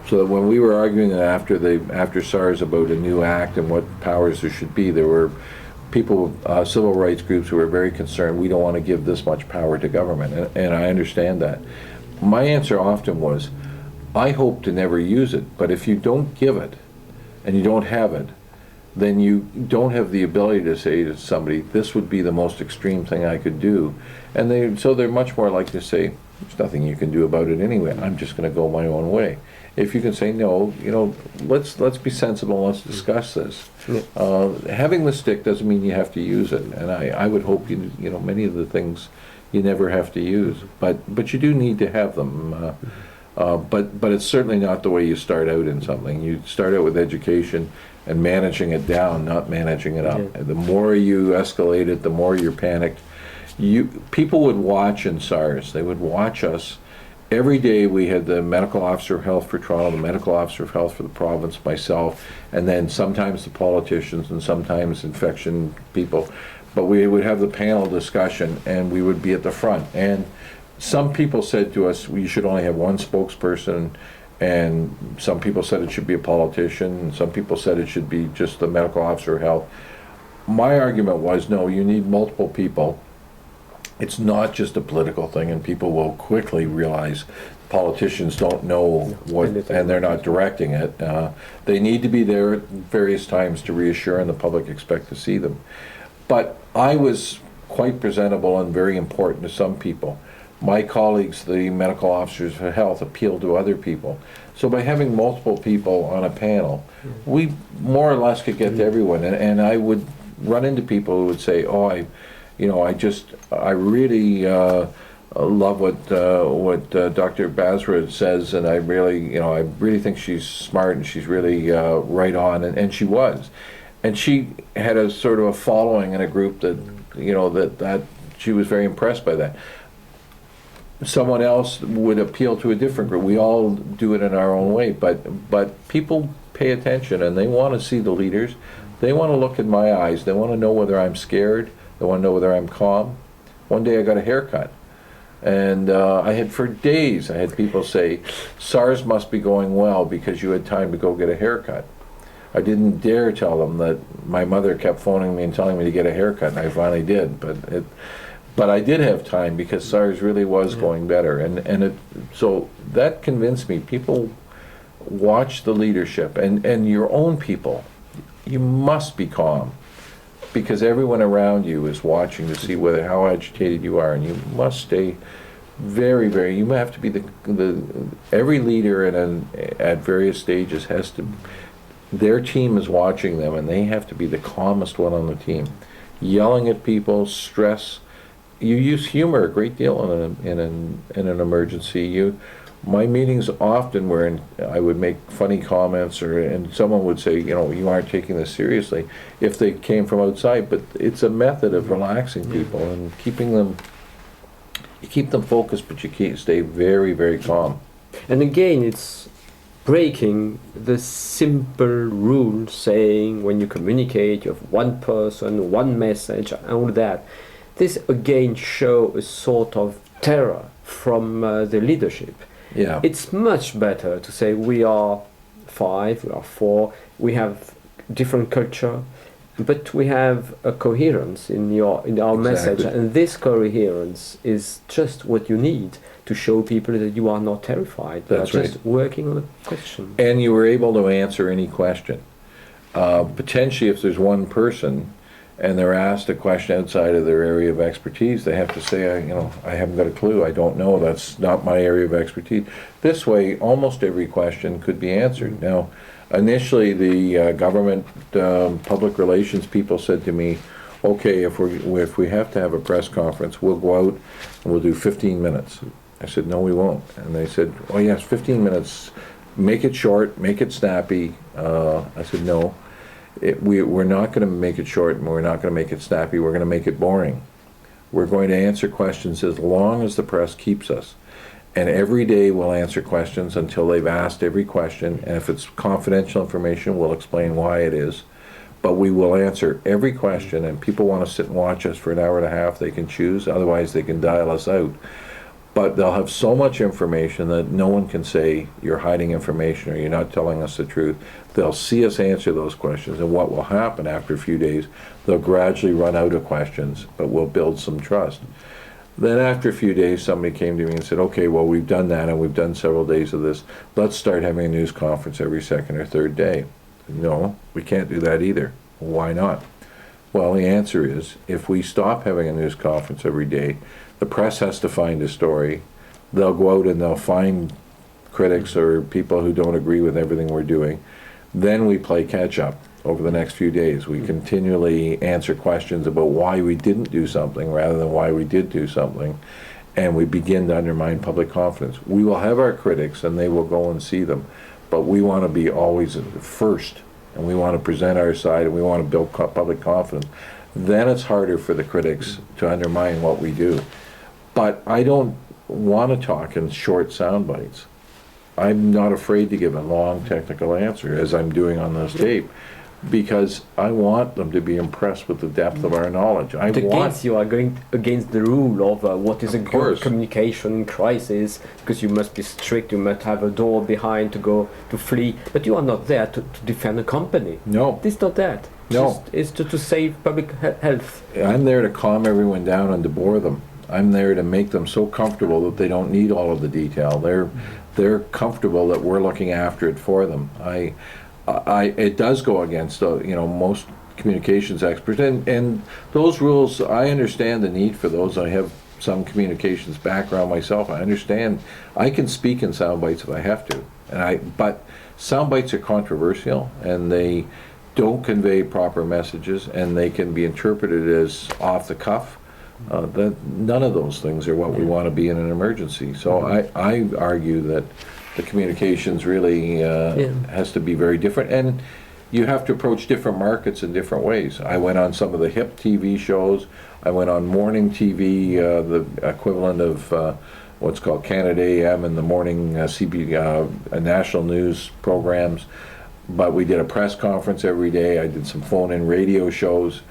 So that when we were arguing after SARS about a new act and what powers there should be, there were people, civil rights groups, who were very concerned. We don't want to give this much power to government, and I understand that. My answer often was, I hope to never use it, but if you don't give it and you don't have it, then you don't have the ability to say to somebody, this would be the most extreme thing I could do. And so they're much more likely to say, there's nothing you can do about it anyway, I'm just going to go my own way. If you can say, no, let's be sensible, let's discuss this. Having the stick doesn't mean you have to use it, and I would hope many of the things you never have to use, but you do need to have them. But it's certainly not the way you start out in something. You start out with education and managing it down, not managing it up. And the more you escalate it, the more you're panicked. People would watch in SARS. They would watch us. Every day we had the medical officer of health for Toronto, the medical officer of health for the province, myself, and then sometimes the politicians and sometimes infection people. but we would have the panel discussion, and we would be at the front. And some people said to us, we should only have one spokesperson, and some people said it should be a politician, and some people said it should be just the medical officer of health. My argument was, no, you need multiple people. It's not just a political thing, and people will quickly realize politicians don't know what, and they're not directing it. They need to be there at various times to reassure, and the public expect to see them. But I was quite presentable and very important to some people. My colleagues, the medical officers of health, appeal to other people. So by having multiple people on a panel, we more or less could get to everyone. And I would run into people who would say, oh, I really love what Dr. Basra says, and I really think she's smart, and she's really right on, and she was. And she had a sort of a following in a group that, that she was very impressed by that. Someone else would appeal to a different group. We all do it in our own way, but people pay attention, and they want to see the leaders. They want to look in my eyes. They want to know whether I'm scared. They want to know whether I'm calm. One day I got a haircut, and for days I had people say, SARS must be going well because you had time to go get a haircut. I didn't dare tell them that my mother kept phoning me and telling me to get a haircut, and I finally did. But I did have time because SARS really was going better, so that convinced me. People watch the leadership, and your own people. You must be calm, because everyone around you is watching to see how agitated you are, and you must stay very, very. You have to be every leader at various stages has to. Their team is watching them, and they have to be the calmest one on the team. Yelling at people, stress. You use humor a great deal in an emergency. My meetings often were I would make funny comments, and someone would say, you aren't taking this seriously, if they came from outside. But it's a method of relaxing people and keeping them. You keep them focused, but you stay very, very calm. And again, it's breaking the simple rule saying when you communicate, you have one person, one message, and all that. This again shows a sort of terror from the leadership. Yeah. It's much better to say we are 5, we are 4, we have different culture, but we have a coherence in our message, and this coherence is just what you need to show people that you are not terrified. That's right. Just working on a question. And you were able to answer any question. Potentially, if there's one person and they're asked a question outside of their area of expertise, they have to say, I haven't got a clue, I don't know, that's not my area of expertise. This way, almost every question could be answered. Now, initially, the government public relations people said to me, okay, if we have to have a press conference, we'll go out and we'll do 15 minutes. I said, no, we won't. And they said, oh yes, 15 minutes, make it short, make it snappy. I said, no. We're not going to make it short, and we're not going to make it snappy. We're going to make it boring. We're going to answer questions as long as the press keeps us. And every day we'll answer questions until they've asked every question. And if it's confidential information, we'll explain why it is. But we will answer every question, and people want to sit and watch us for an hour and a half, they can choose. Otherwise, they can dial us out. But they'll have so much information that no one can say you're hiding information or you're not telling us the truth. They'll see us answer those questions, and what will happen after a few days, they'll gradually run out of questions, but we'll build some trust. Then after a few days, somebody came to me and said, okay, well, we've done that, and we've done several days of this. Let's start having a news conference every second or third day. No, we can't do that either. Why not? Well, the answer is, if we stop having a news conference every day, the press has to find a story. They'll go out and they'll find critics or people who don't agree with everything we're doing. Then we play catch up over the next few days. We continually answer questions about why we didn't do something rather than why we did do something. And we begin to undermine public confidence. We will have our critics, and they will go and see them. But we want to be always first, and we want to present our side, and we want to build public confidence. Then it's harder for the critics to undermine what we do. But I don't want to talk in short sound bites. I'm not afraid to give a long technical answer, as I'm doing on this tape. because I want them to be impressed with the depth of our knowledge. I But want. against you are going against the rule of what is a Of good course. communication crisis, because you must be strict, you must have a door behind to go to flee, but you are not there to defend a company. No, It's not that. No. It's to save public health. I'm there to calm everyone down and to bore them. I'm there to make them so comfortable that they don't need all of the detail. They're comfortable that we're looking after it for them. It does go against most communications experts, and those rules. I understand the need for those. I have some communications background myself. I understand. I can speak in sound bites if I have to, but sound bites are controversial, and they don't convey proper messages, and they can be interpreted as off the cuff. None of those things are what we want to be in an emergency. So I argue that the communications really has to be very different, and you have to approach different markets in different ways. I went on some of the hip TV shows. I went on morning TV, the equivalent of what's called Canada AM in the morning national news programs. But we did a press conference every day. I did some phone-in radio shows,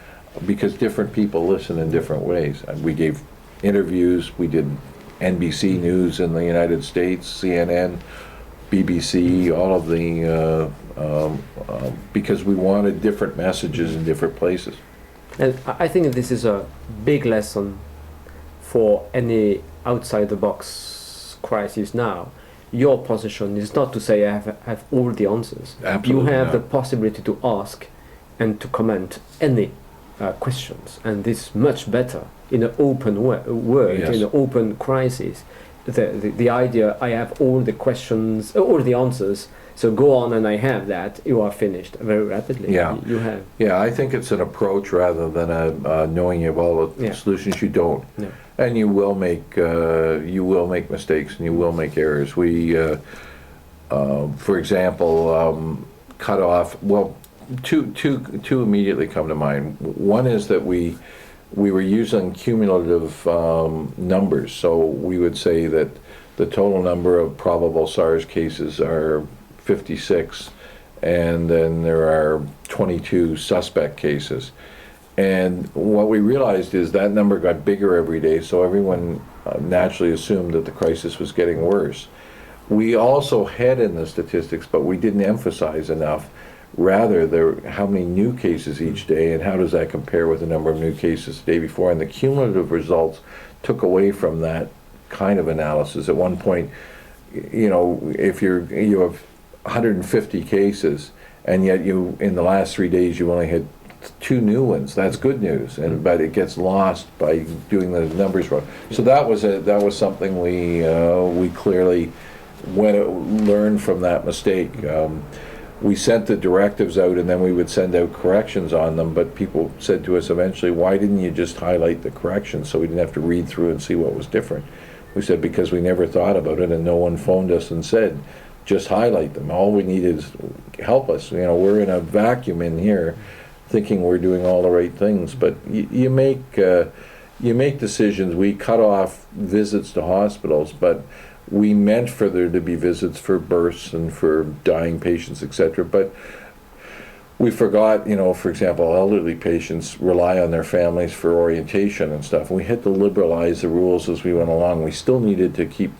because different people listen in different ways. We gave interviews. We did NBC News in the United States, CNN, BBC, all of the, because we wanted different messages in different places. And I think this is a big lesson for any outside-the-box crisis now. Your position is not to say I have all the answers. Absolutely you have not. the possibility to ask and to comment any questions, and this is much better in an open world, Yes. in an open crisis. The idea I have all the questions, all the answers, so go on and I have that, you are finished very rapidly. Yeah. You have. Yeah, I think it's an approach rather than a knowing of all the Yeah. solutions. You don't. No. And you will make mistakes, and you will make errors. We, for example, cut off. Well, two immediately come to mind. One is that we were using cumulative numbers. So we would say that the total number of probable SARS cases are 56, and then there are 22 suspect cases. And what we realized is that number got bigger every day, so everyone naturally assumed that the crisis was getting worse. We also had in the statistics, but we didn't emphasize enough, rather how many new cases each day, and how does that compare with the number of new cases the day before. And the cumulative results took away from that kind of analysis. At one point, if you have 150 cases, and yet in the last 3 days you only had 2 new ones, that's good news, but it gets lost by doing the numbers wrong. So that was something we clearly learned from that mistake. We sent the directives out, and then we would send out corrections on them, but people said to us eventually, why didn't you just highlight the corrections so we didn't have to read through and see what was different? We said, because we never thought about it, and no one phoned us and said, just highlight them. All we need is help us. We're in a vacuum in here, thinking we're doing all the right things, but you make decisions. We cut off visits to hospitals, but we meant for there to be visits for births and for dying patients, etc. But we forgot, for example, elderly patients rely on their families for orientation and stuff. We had to liberalize the rules as we went along. We still needed to keep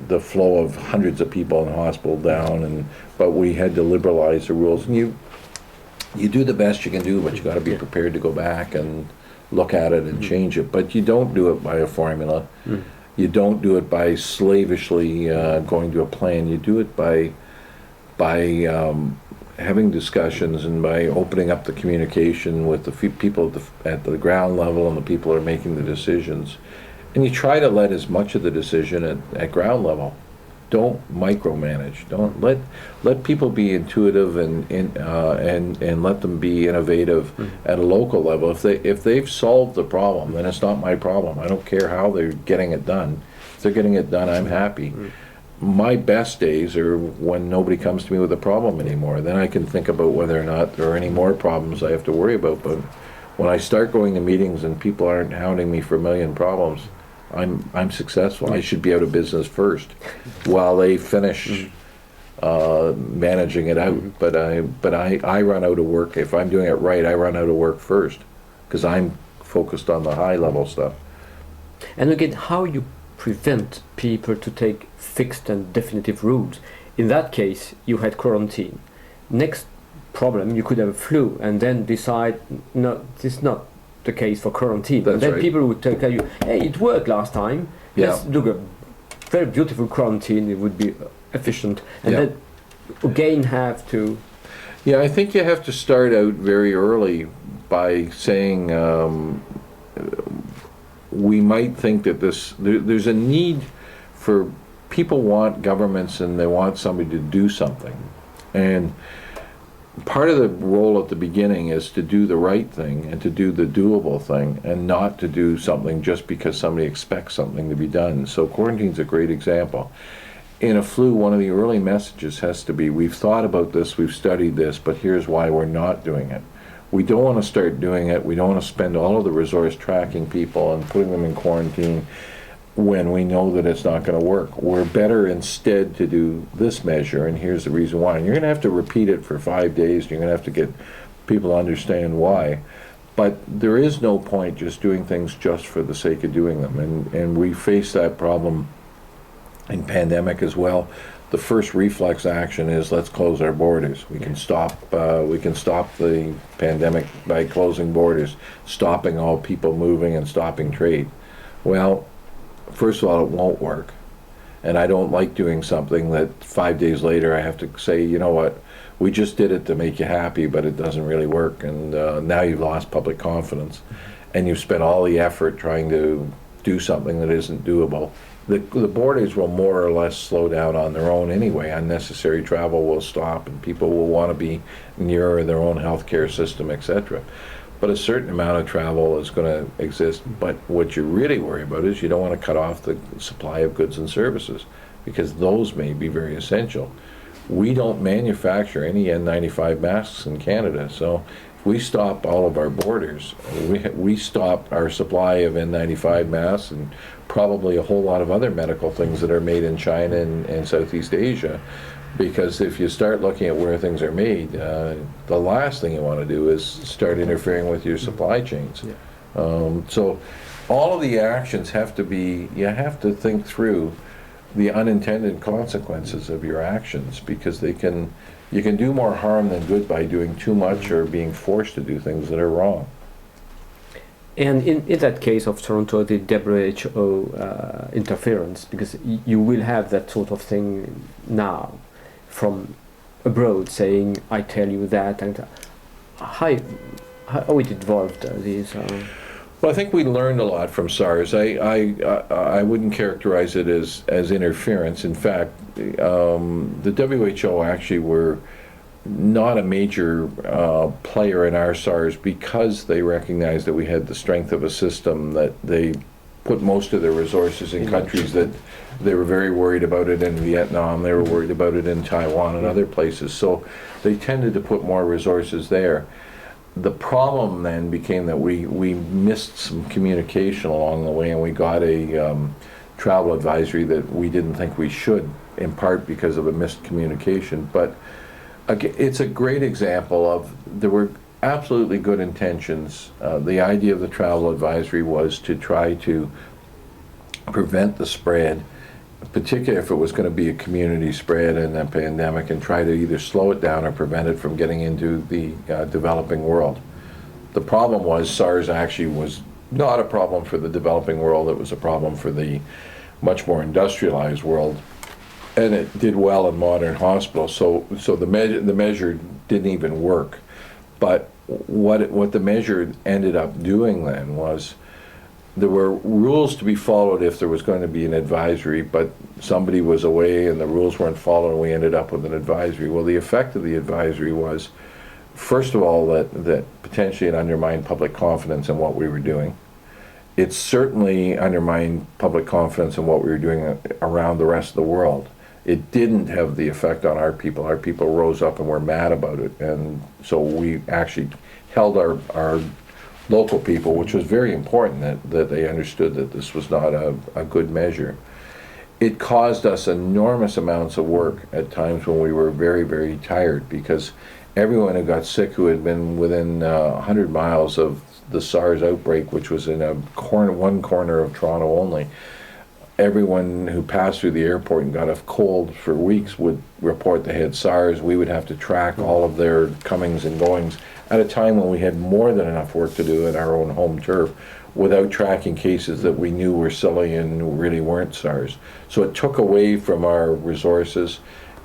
the flow of hundreds of people in the hospital down, but we had to liberalize the rules. And you do the best you can do, but you got to be prepared to go back and look at it and change it. But you don't do it by a formula. You don't do it by slavishly going to a plan. You do it by having discussions and by opening up the communication with the people at the ground level and the people who are making the decisions. And you try to let as much of the decision at ground level. Don't micromanage. Don't let people be intuitive and let them be innovative at a local level. If they've solved the problem, then it's not my problem. I don't care how they're getting it done. If they're getting it done, I'm happy. My best days are when nobody comes to me with a problem anymore. Then I can think about whether or not there are any more problems I have to worry about. But when I start going to meetings and people aren't hounding me for a million problems, I'm successful. I should be out of business first, while they finish managing it out. But I run out of work. If I'm doing it right, I run out of work first because I'm focused on the high level stuff. And again, how you prevent people to take fixed and definitive rules? In that case, you had quarantine. Next problem, you could have a flu and then decide, no, this is not the case for quarantine. That's and then right. people would tell you, hey, it worked last time. Yeah. Let's do a very beautiful quarantine. It would be efficient. And Yeah. then again have to... Yeah, I think you have to start out very early by saying we might think that there's a need for, people want governments and they want somebody to do something. And part of the role at the beginning is to do the right thing and to do the doable thing and not to do something just because somebody expects something to be done. So quarantine's a great example. In a flu, one of the early messages has to be, we've thought about this, we've studied this, but here's why we're not doing it. We don't want to start doing it. We don't want to spend all of the resource tracking people and putting them in quarantine when we know that it's not going to work. We're better instead to do this measure, and here's the reason why. And you're going to have to repeat it for 5 days. You're going to have to get people to understand why. But there is no point just doing things just for the sake of doing them. And we face that problem in pandemic as well. The first reflex action is let's close our borders. We can stop the pandemic by closing borders, stopping all people moving and stopping trade. Well, first of all, it won't work. And I don't like doing something that 5 days later I have to say, you know what, we just did it to make you happy, but it doesn't really work. And now you've lost public confidence. And you've spent all the effort trying to do something that isn't doable. The borders will more or less slow down on their own anyway. Unnecessary travel will stop and people will want to be nearer their own healthcare system, etc. But a certain amount of travel is going to exist. But what you really worry about is you don't want to cut off the supply of goods and services because those may be very essential. We don't manufacture any N95 masks in Canada, so if we stop all of our borders, we stop our supply of N95 masks and probably a whole lot of other medical things that are made in China and Southeast Asia. Because if you start looking at where things are made, the last thing you want to do is start interfering with your supply chains. Yeah. So all of the actions have to be, you have to think through the unintended consequences of your actions because you can do more harm than good by doing too much or being forced to do things that are wrong. And in that case of Toronto, the WHO interference, because you will have that sort of thing now from abroad saying, I tell you that, and how it evolved these... Well, I think we learned a lot from SARS. I wouldn't characterize it as interference. In fact, the WHO actually were not a major player in our SARS because they recognized that we had the strength of a system, that they put most of their resources in countries that they were very worried about it in Vietnam, they were worried about it in Taiwan and other places. So they tended to put more resources there. The problem then became that we missed some communication along the way, and we got a travel advisory that we didn't think we should, in part because of a missed communication. But it's a great example of, there were absolutely good intentions. The idea of the travel advisory was to try to prevent the spread, particularly if it was going to be a community spread in a pandemic, and try to either slow it down or prevent it from getting into the developing world. The problem was SARS actually was not a problem for the developing world, it was a problem for the much more industrialized world. And it did well in modern hospitals, so the measure didn't even work. But what the measure ended up doing then was, there were rules to be followed if there was going to be an advisory, but somebody was away and the rules weren't followed and we ended up with an advisory. Well, the effect of the advisory was, first of all, that potentially it undermined public confidence in what we were doing. It certainly undermined public confidence in what we were doing around the rest of the world. It didn't have the effect on our people. Our people rose up and were mad about it, and so we actually held our local people, which was very important, that they understood that this was not a good measure. it caused us enormous amounts of work at times when we were very, very tired, because everyone who got sick who had been within 100 miles of the SARS outbreak, which was in one corner of Toronto only, everyone who passed through the airport and got a cold for weeks would report they had SARS. We would have to track all of their comings and goings at a time when we had more than enough work to do at our own home turf, without tracking cases that we knew were silly and really weren't SARS. So it took away from our resources.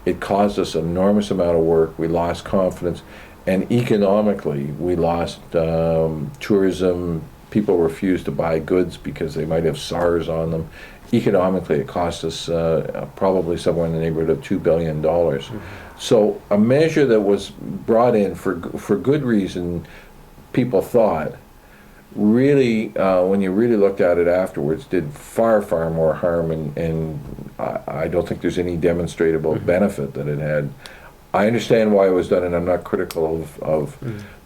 It caused us an enormous amount of work. We lost confidence. And economically, we lost tourism. People refused to buy goods because they might have SARS on them. Economically, it cost us probably somewhere in the neighborhood of $2 billion. So a measure that was brought in for good reason, people thought, really, when you really looked at it afterwards, did far, far more harm, and I don't think there's any demonstrable benefit that it had. I understand why it was done, and I'm not critical of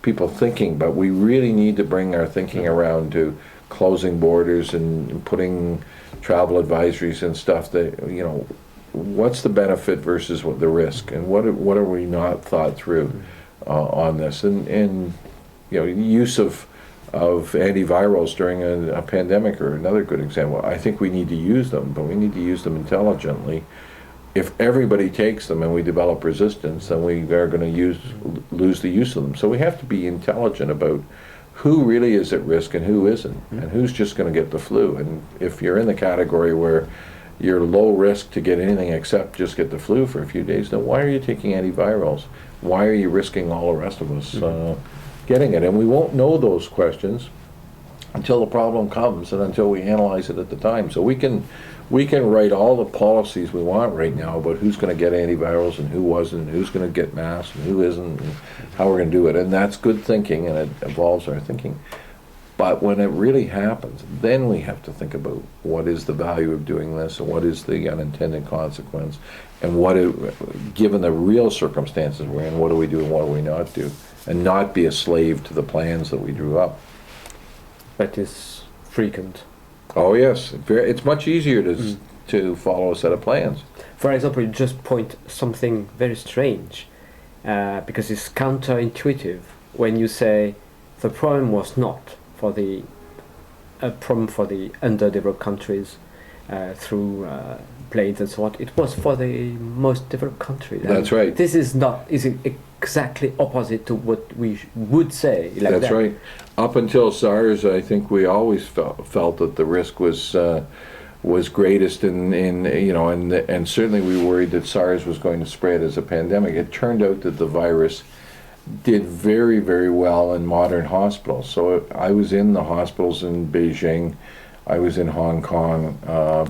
people thinking, but we really need to bring our thinking around to closing borders and putting travel advisories and stuff that, you know, what's the benefit versus what the risk, and what are we not thought through on this, and you know, use of antivirals during a pandemic are another good example. I think we need to use them, but we need to use them intelligently. If everybody takes them and we develop resistance, then we are going to lose the use of them. So we have to be intelligent about who really is at risk and who isn't, and who's just going to get the flu. And if you're in the category where you're low risk to get anything except just get the flu for a few days, then why are you taking antivirals? Why are you risking all the rest of us getting it? And we won't know those questions until the problem comes and until we analyze it at the time. So we can write all the policies we want right now about who's going to get antivirals and who wasn't, and who's going to get masks and who isn't, and how we're going to do it. And that's good thinking, and it evolves our thinking. But when it really happens, then we have to think about what is the value of doing this, and what is the unintended consequence, and given the real circumstances we're in, what do we do and what do we not do, and not be a slave to the plans that we drew up. That is frequent. Oh yes, it's much easier to follow a set of plans. For example, you just point something very strange, because it's counterintuitive when you say the problem was not for the problem for the underdeveloped countries through planes and so on. It was for the most developed countries. That's right. This is exactly opposite to what we would say. Like That's right. Up until SARS, I think we always felt that the risk was greatest and certainly we worried that SARS was going to spread as a pandemic. It turned out that the virus did very, very well in modern hospitals. So I was in the hospitals in Beijing, I was in Hong Kong,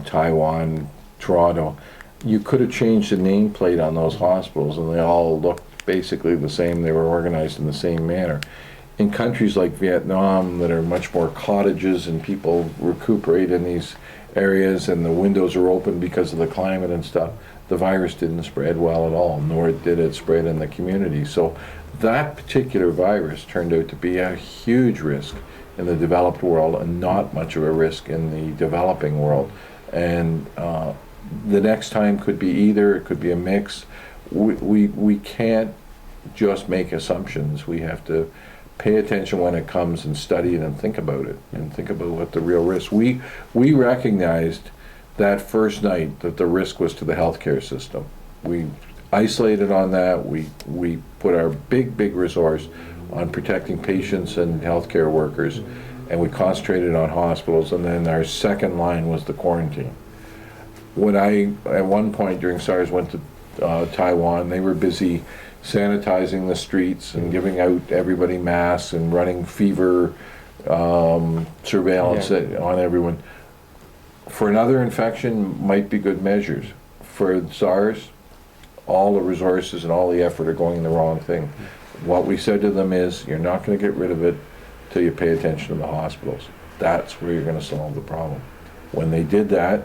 Taiwan, Toronto. You could have changed the nameplate on those hospitals and they all looked basically the same. They were organized in the same manner. In countries like Vietnam that are much more cottages and people recuperate in these areas and the windows are open because of the climate and stuff, the virus didn't spread well at all, nor did it spread in the community. So that particular virus turned out to be a huge risk in the developed world and not much of a risk in the developing world. And the next time could be either, it could be a mix. We can't just make assumptions. We have to pay attention when it comes and study it and think about it and think about what the real risk. We recognized that first night that the risk was to the healthcare system. We isolated on that. We put our big resource on protecting patients and healthcare workers, and we concentrated on hospitals, and then our second line was the quarantine. When I, at one point during SARS, went to Taiwan, they were busy sanitizing the streets and giving out everybody masks and running fever surveillance on everyone. For another infection, might be good measures. For SARS, all the resources and all the effort are going in the wrong thing. What we said to them is, you're not going to get rid of it till you pay attention to the hospitals. That's where you're going to solve the problem. When they did that,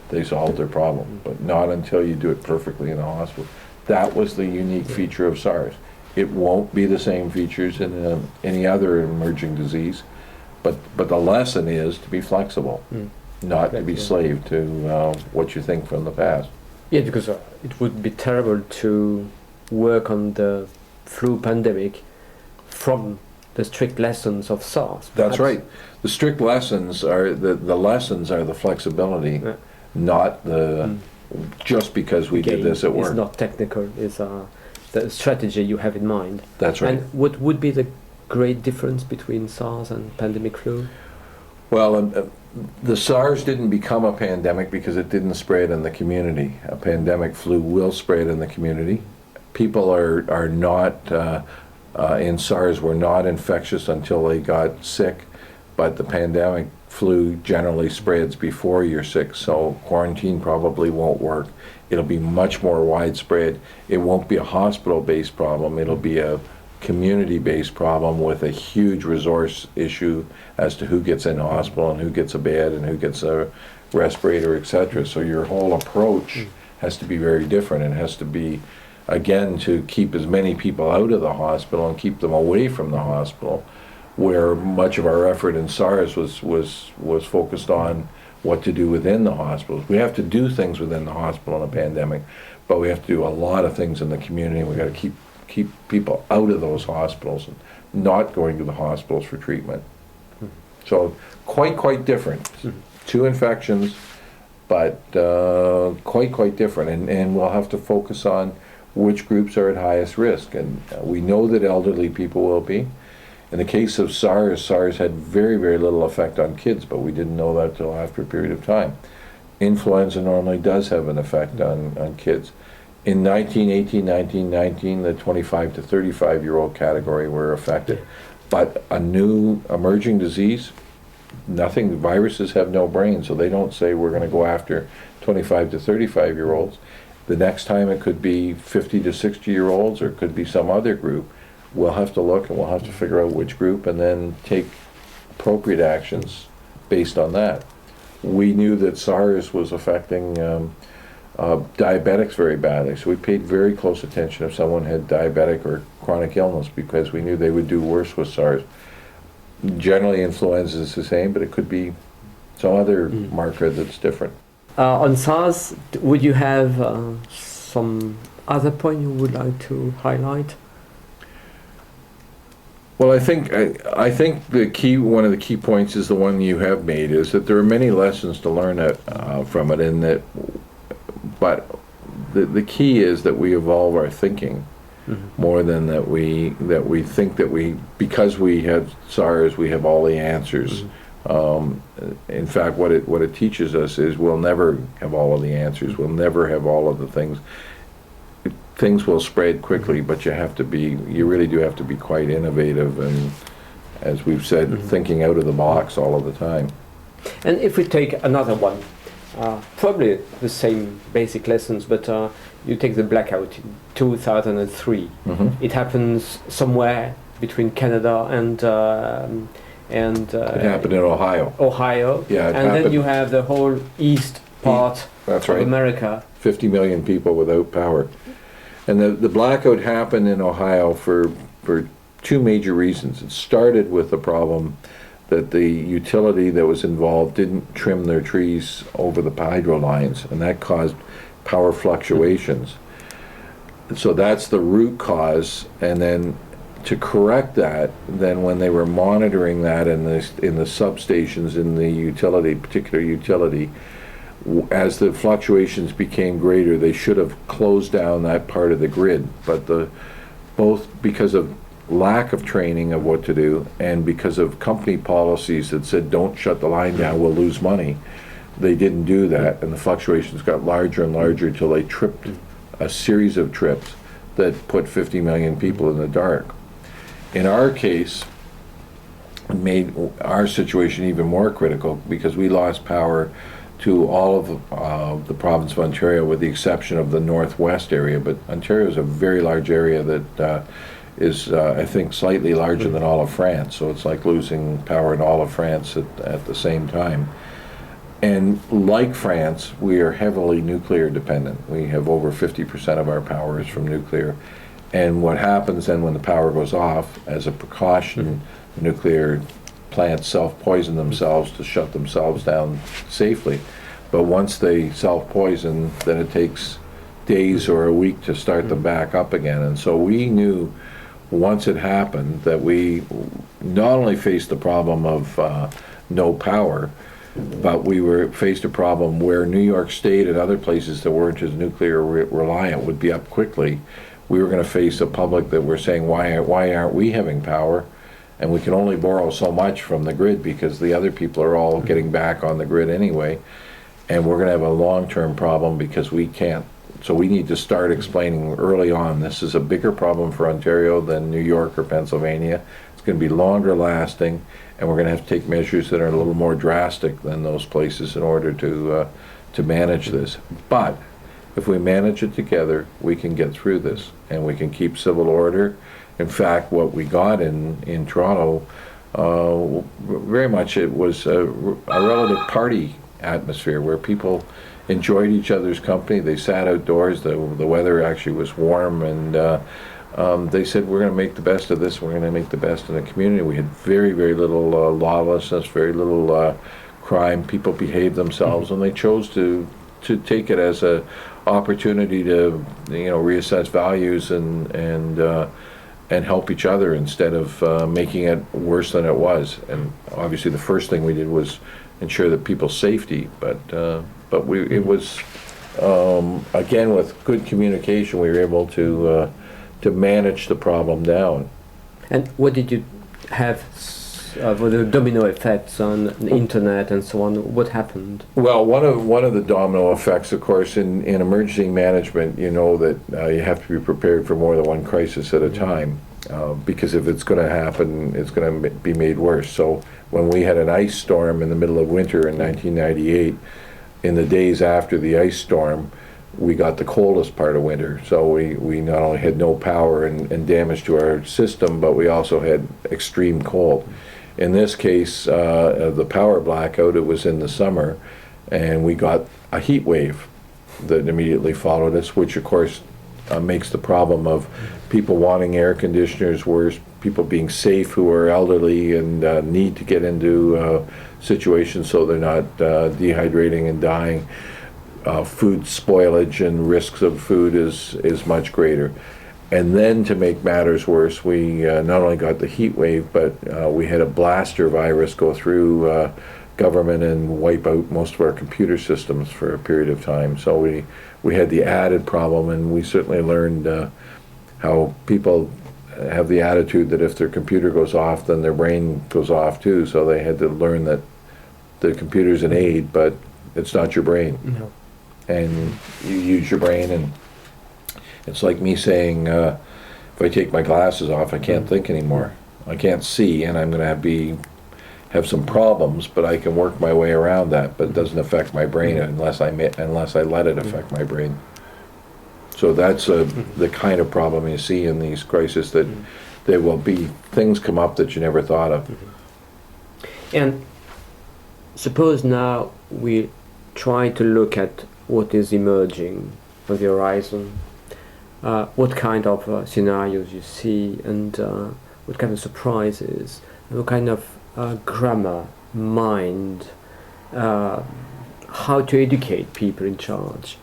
they solved their problem, but not until you do it perfectly in the hospital. That was the unique feature of SARS. It won't be the same features in any other emerging disease, but the lesson is to be flexible. not to be slave to what you think from the past. Yeah, because it would be terrible to work on the flu pandemic from the strict lessons of SARS. That's right. The strict lessons are the lessons are the flexibility, not the just because we did this at work. It's not technical. It's the strategy you have in mind. That's right. And what would be the great difference between SARS and pandemic flu? Well, the SARS didn't become a pandemic because it didn't spread in the community. A pandemic flu will spread in the community. People are not, in SARS, were not infectious until they got sick, but the pandemic flu generally spreads before you're sick, so quarantine probably won't work. It'll be much more widespread. It won't be a hospital-based problem. It'll be a community-based problem with a huge resource issue as to who gets in hospital and who gets a bed and who gets a respirator, etc. So your whole approach has to be very different. It has to be, again, to keep as many people out of the hospital and keep them away from the hospital, where much of our effort in SARS was focused on what to do within the hospitals. We have to do things within the hospital in a pandemic, but we have to do a lot of things in the community. We got to keep people out of those hospitals and not going to the hospitals for treatment. So quite different. Two infections, but quite different. And we'll have to focus on which groups are at highest risk. And we know that elderly people will be. In the case of SARS, SARS had very little effect on kids, but we didn't know that till after a period of time. Influenza normally does have an effect on kids. In 1918, 1919, the 25 to 35-year-old category were affected. But a new emerging disease, nothing, viruses have no brain, so they don't say we're going to go after 25 to 35-year-olds. The next time it could be 50 to 60-year-olds, or it could be some other group. We'll have to look and we'll have to figure out which group and then take appropriate actions based on that. We knew that SARS was affecting diabetics very badly, so we paid very close attention if someone had diabetic or chronic illness because we knew they would do worse with SARS. Generally, influenza is the same, but it could be some other marker that's different. On SARS, would you have some other point you would like to highlight? Well, I think one of the key points is the one you have made, is that there are many lessons to learn from it, but the key is that we evolve our thinking more than that we think that because we have SARS we have all the answers. In fact, what it teaches us is we'll never have all of the answers. We'll never have all of the things. Things will spread quickly, but you really do have to be quite innovative and, as we've said, thinking out of the box all of the time. And if we take another one, probably the same basic lessons, but you take the blackout in 2003. It happens somewhere between Canada and it happened in Ohio. Yeah, and then you have the whole east part of America. 50 million people without power. And the blackout happened in Ohio for two major reasons. It started with the problem that the utility that was involved didn't trim their trees over the hydro lines, and that caused power fluctuations. So that's the root cause, and then to correct that, then when they were monitoring that in the substations in the particular utility, as the fluctuations became greater, they should have closed down that part of the grid. But both because of lack of training of what to do and because of company policies that said don't shut the line down, we'll lose money, they didn't do that, and the fluctuations got larger and larger until they tripped a series of trips that put 50 million people in the dark. In our case, it made our situation even more critical because we lost power to all of the province of Ontario, with the exception of the northwest area. But Ontario is a very large area that is, I think, slightly larger than all of France. So it's like losing power in all of France at the same time. And like France, we are heavily nuclear dependent. We have over 50% of our power is from nuclear. And what happens then when the power goes off, as a precaution, the nuclear plants self-poison themselves to shut themselves down safely. But once they self-poison, then it takes days or a week to start them back up again. And so we knew once it happened that we not only faced the problem of no power, but we were faced a problem where New York State and other places that weren't as nuclear reliant would be up quickly. We were going to face a public that were saying, why aren't we having power? And we can only borrow so much from the grid because the other people are all getting back on the grid anyway. And we're going to have a long-term problem because we can't. So we need to start explaining early on, this is a bigger problem for Ontario than New York or Pennsylvania. It's going to be longer lasting, and we're going to have to take measures that are a little more drastic than those places in order to manage this. But if we manage it together, we can get through this, and we can keep civil order. In fact, what we got in Toronto, very much it was a relative party atmosphere where people enjoyed each other's company. They sat outdoors. The weather actually was warm, and they said, we're going to make the best of this. We're going to make the best in the community. We had very, very little lawlessness, very little crime. People behaved themselves, and they chose to take it as a opportunity to reassess values and help each other instead of making it worse than it was. And obviously, the first thing we did was ensure that people's safety, but it was again, with good communication, we were able to manage the problem down. And what did you have for the domino effects on the internet and so on? What happened? Well, one of the domino effects, of course, in emergency management, you know that you have to be prepared for more than one crisis at a time, because if it's going to happen, it's going to be made worse. So when we had an ice storm in the middle of winter in 1998, in the days after the ice storm, we got the coldest part of winter. So we not only had no power and damage to our system, but we also had extreme cold. In this case, the power blackout, it was in the summer, and we got a heat wave that immediately followed us, which of course makes the problem of people wanting air conditioners worse, people being safe who are elderly and need to get into situations so they're not dehydrating and dying. Food spoilage and risks of food is much greater. And then to make matters worse, we not only got the heat wave, but we had a blaster virus go through government and wipe out most of our computer systems for a period of time. So we had the added problem, and we certainly learned how people have the attitude that if their computer goes off, then their brain goes off too. So they had to learn that the computer's an aid, but it's not your brain. No. And you use your brain, and it's like me saying, if I take my glasses off, I can't think anymore. I can't see, and I'm going to have some problems, but I can work my way around that. But it doesn't affect my brain unless I let it affect my brain. So that's the kind of problem you see in these crises, that there will be things come up that you never thought of. And suppose now we try to look at what is emerging on the horizon. What kind of scenarios you see, and what kind of surprises, and what kind of grammar, mind, how to educate people in charge.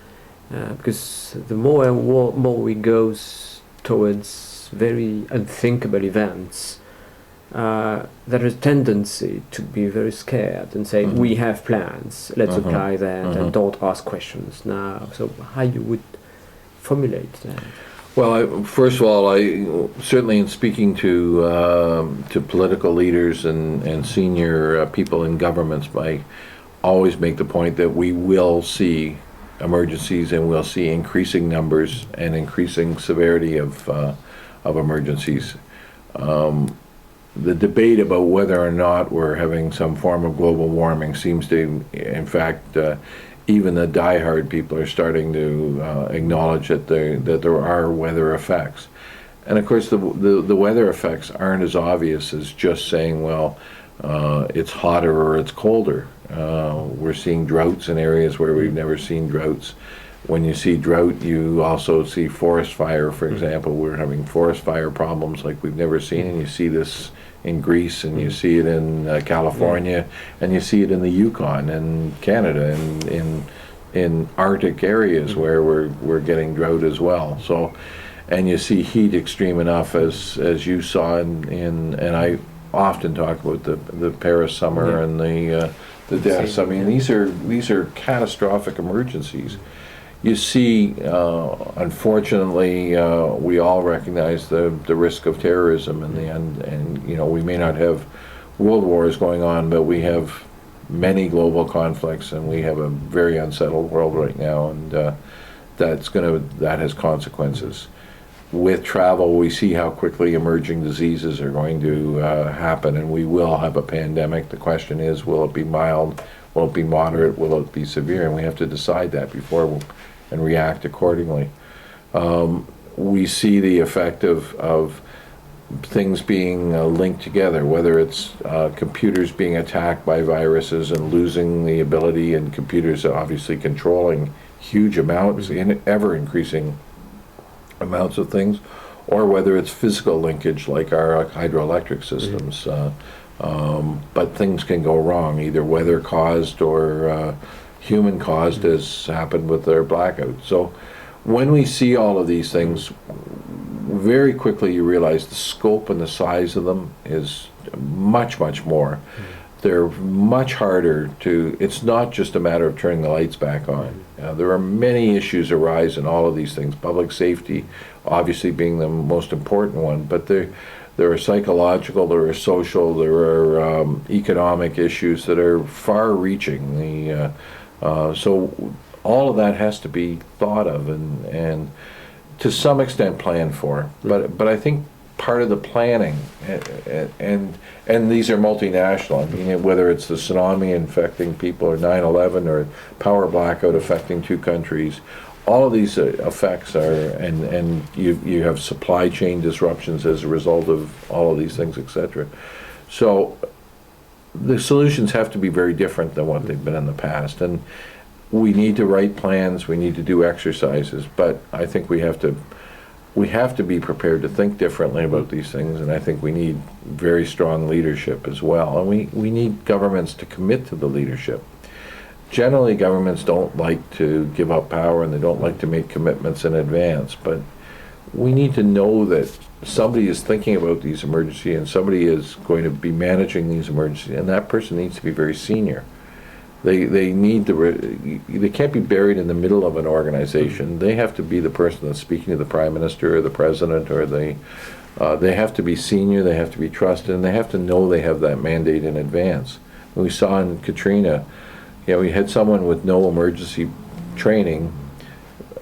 Because the more and more we go towards very unthinkable events, there is a tendency to be very scared and say, we have plans, let's apply that, and don't ask questions now. So how you would formulate that? Well, first of all, I certainly in speaking to political leaders and senior people in governments, I always make the point that we will see emergencies, and we'll see increasing numbers and increasing severity of emergencies. The debate about whether or not we're having some form of global warming seems to, in fact, even the diehard people are starting to acknowledge that there are weather effects. And of course, the weather effects aren't as obvious as just saying, well, it's hotter or it's colder. We're seeing droughts in areas where we've never seen droughts. When you see drought, you also see forest fire, for example. We're having forest fire problems like we've never seen, and you see this in Greece, and you see it in California, and you see it in the Yukon and Canada, and in Arctic areas where we're getting drought as well. So, and you see heat extreme enough as you saw and I often talk about the Paris summer and the deaths. I mean, these are catastrophic emergencies. You see, unfortunately, we all recognize the risk of terrorism in the end, and you know, we may not have world wars going on, but we have many global conflicts, and we have a very unsettled world right now, and that has consequences. With travel, we see how quickly emerging diseases are going to happen, and we will have a pandemic. The question is, will it be mild? Will it be moderate? Will it be severe? And we have to decide that and react accordingly. We see the effect of things being linked together, whether it's computers being attacked by viruses and losing the ability, and computers are obviously controlling huge amounts, in ever-increasing amounts of things, or whether it's physical linkage like our hydroelectric systems. But things can go wrong, either weather-caused or human-caused, as happened with their blackout. So when we see all of these things, very quickly you realize the scope and the size of them is much, much more. They're much harder to, it's not just a matter of turning the lights back on. There are many issues arise in all of these things, public safety obviously being the most important one, but there are psychological, there are social, there are economic issues that are far-reaching. So all of that has to be thought of and to some extent planned for. But I think part of the planning, and these are multinational, I mean, whether it's the tsunami infecting people, or 9/11, or power blackout affecting 2 countries, all of these effects are, and you have supply chain disruptions as a result of all of these things, etc. So the solutions have to be very different than what they've been in the past, and we need to write plans, we need to do exercises, but I think we have to be prepared to think differently about these things, and I think we need very strong leadership as well, and we need governments to commit to the leadership. Generally, governments don't like to give up power, and they don't like to make commitments in advance, but we need to know that somebody is thinking about these emergencies, and somebody is going to be managing these emergencies, and that person needs to be very senior. They need they can't be buried in the middle of an organization. They have to be the person that's speaking to the Prime Minister or the President, or they have to be senior, they have to be trusted, and they have to know they have that mandate in advance. And we saw in Katrina, we had someone with no emergency training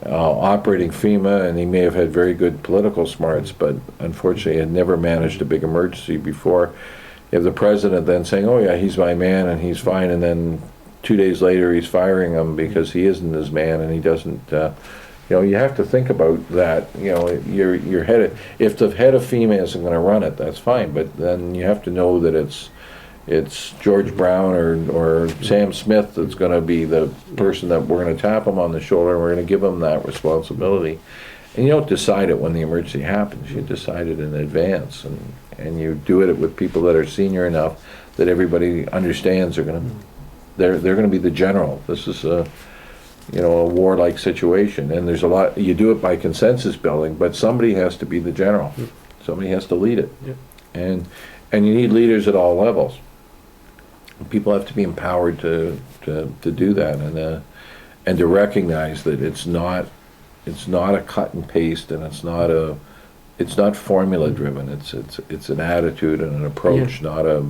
operating FEMA, and he may have had very good political smarts, but unfortunately had never managed a big emergency before. You have the President then saying, oh yeah, he's my man and he's fine, and then 2 days later he's firing him because he isn't his man and he doesn't, you have to think about that. Your head, if the head of FEMA isn't going to run it, that's fine, but then you have to know that it's George Brown or Sam Smith that's going to be the person that we're going to tap him on the shoulder, and we're going to give him that responsibility. And you don't decide it when the emergency happens, you decide it in advance, and you do it with people that are senior enough that everybody understands they're going to be the general. This is a warlike situation, and there's a lot. You do it by consensus building, but somebody has to be the general. Somebody has to lead it, and you need leaders at all levels. People have to be empowered to do that, and to recognize that it's not a cut and paste, and it's not formula driven. It's an attitude and an approach, not a.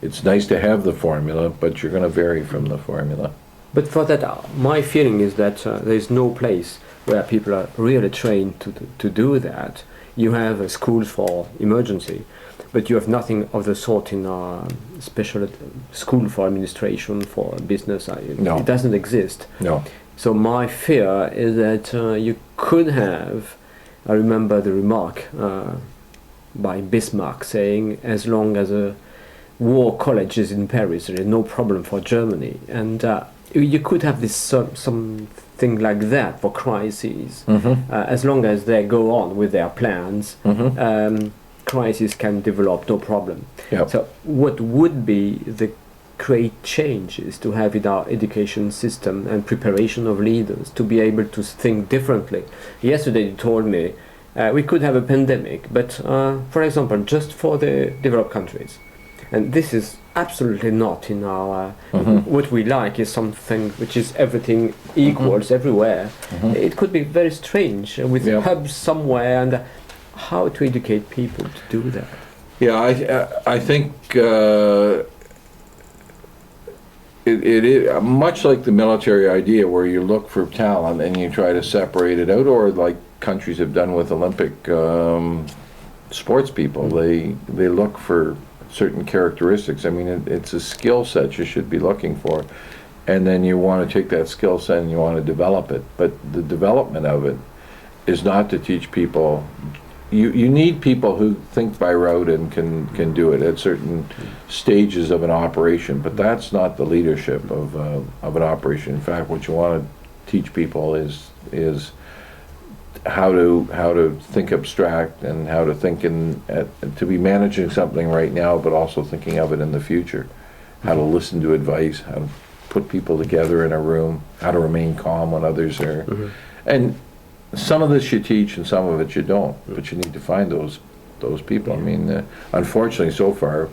It's nice to have the formula, but you're going to vary from the formula. But for that, my feeling is that there's no place where people are really trained to do that. You have schools for emergency, but you have nothing of the sort in a special school for administration, for business. No. It doesn't exist. No. So my fear is that you could have, I remember the remark by Bismarck saying, as long as a war college is in Paris, there is no problem for Germany. And you could have this something like that for crises, as long as they go on with their plans. crisis can develop, no problem. Yep. So what would be the great changes to have in our education system and preparation of leaders to be able to think differently? Yesterday you told me we could have a pandemic, but for example, just for the developed countries. And this is absolutely not in our... What we like is something which is everything equals everywhere. It could be very strange with hubs somewhere, and how to educate people to do that. Yeah, I think it is much like the military idea, where you look for talent and you try to separate it out, or like countries have done with Olympic sports people. They look for certain characteristics. I mean, it's a skill set you should be looking for, and then you want to take that skill set and you want to develop it. But the development of it is not to teach people. You need people who think by rote and can do it at certain stages of an operation, but that's not the leadership of an operation. In fact, what you want to teach people is how to think abstract, and how to think to be managing something right now, but also thinking of it in the future. How to listen to advice, how to put people together in a room, how to remain calm when others are. And some of this you teach and some of it you don't, but you need to find those people. I mean, unfortunately, so far,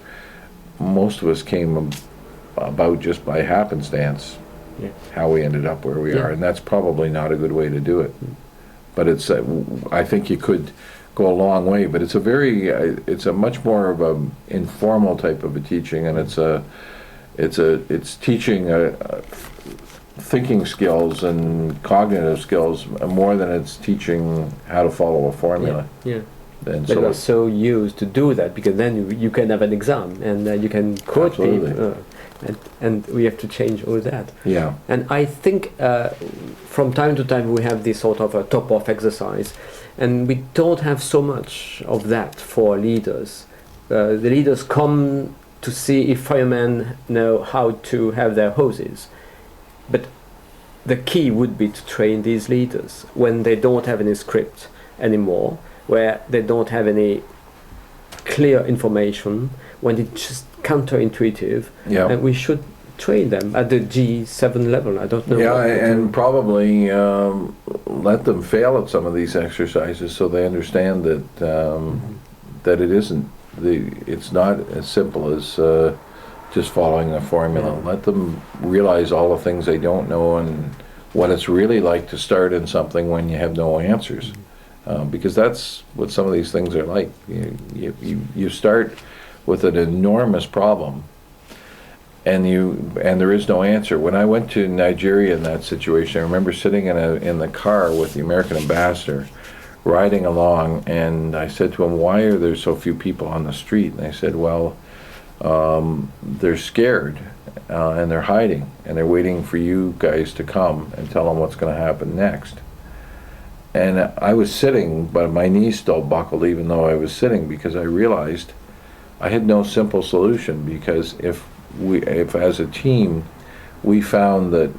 most of us came about just by happenstance, how we ended up where we are, and that's probably not a good way to do it. But it's, I think you could go a long way, but it's a much more of a informal type of a teaching, and it's teaching thinking skills and cognitive skills more than it's teaching how to follow a formula. And but we're so used to do that, because then you can have an exam and you can quote people, and we have to change all that. Yeah. And I think from time to time we have this sort of a top-off exercise, and we don't have so much of that for leaders. The leaders come to see if firemen know how to have their hoses, but the key would be to train these leaders when they don't have any script anymore, where they don't have any clear information, when it's just counterintuitive, and we should train them at the G7 level. I don't know. Yeah, and probably let them fail at some of these exercises so they understand that that it's not as simple as just following a formula. Let them realize all the things they don't know and what it's really like to start in something when you have no answers. Because that's what some of these things are like. You start with an enormous problem, and there is no answer. When I went to Nigeria in that situation, I remember sitting in the car with the American ambassador, riding along, and I said to him, "Why are there so few people on the street?" And they said, "Well, they're scared, and they're hiding, and they're waiting for you guys to come and tell them what's going to happen next." And I was sitting, but my knees still buckled even though I was sitting, because I realized I had no simple solution. Because if as a team we found that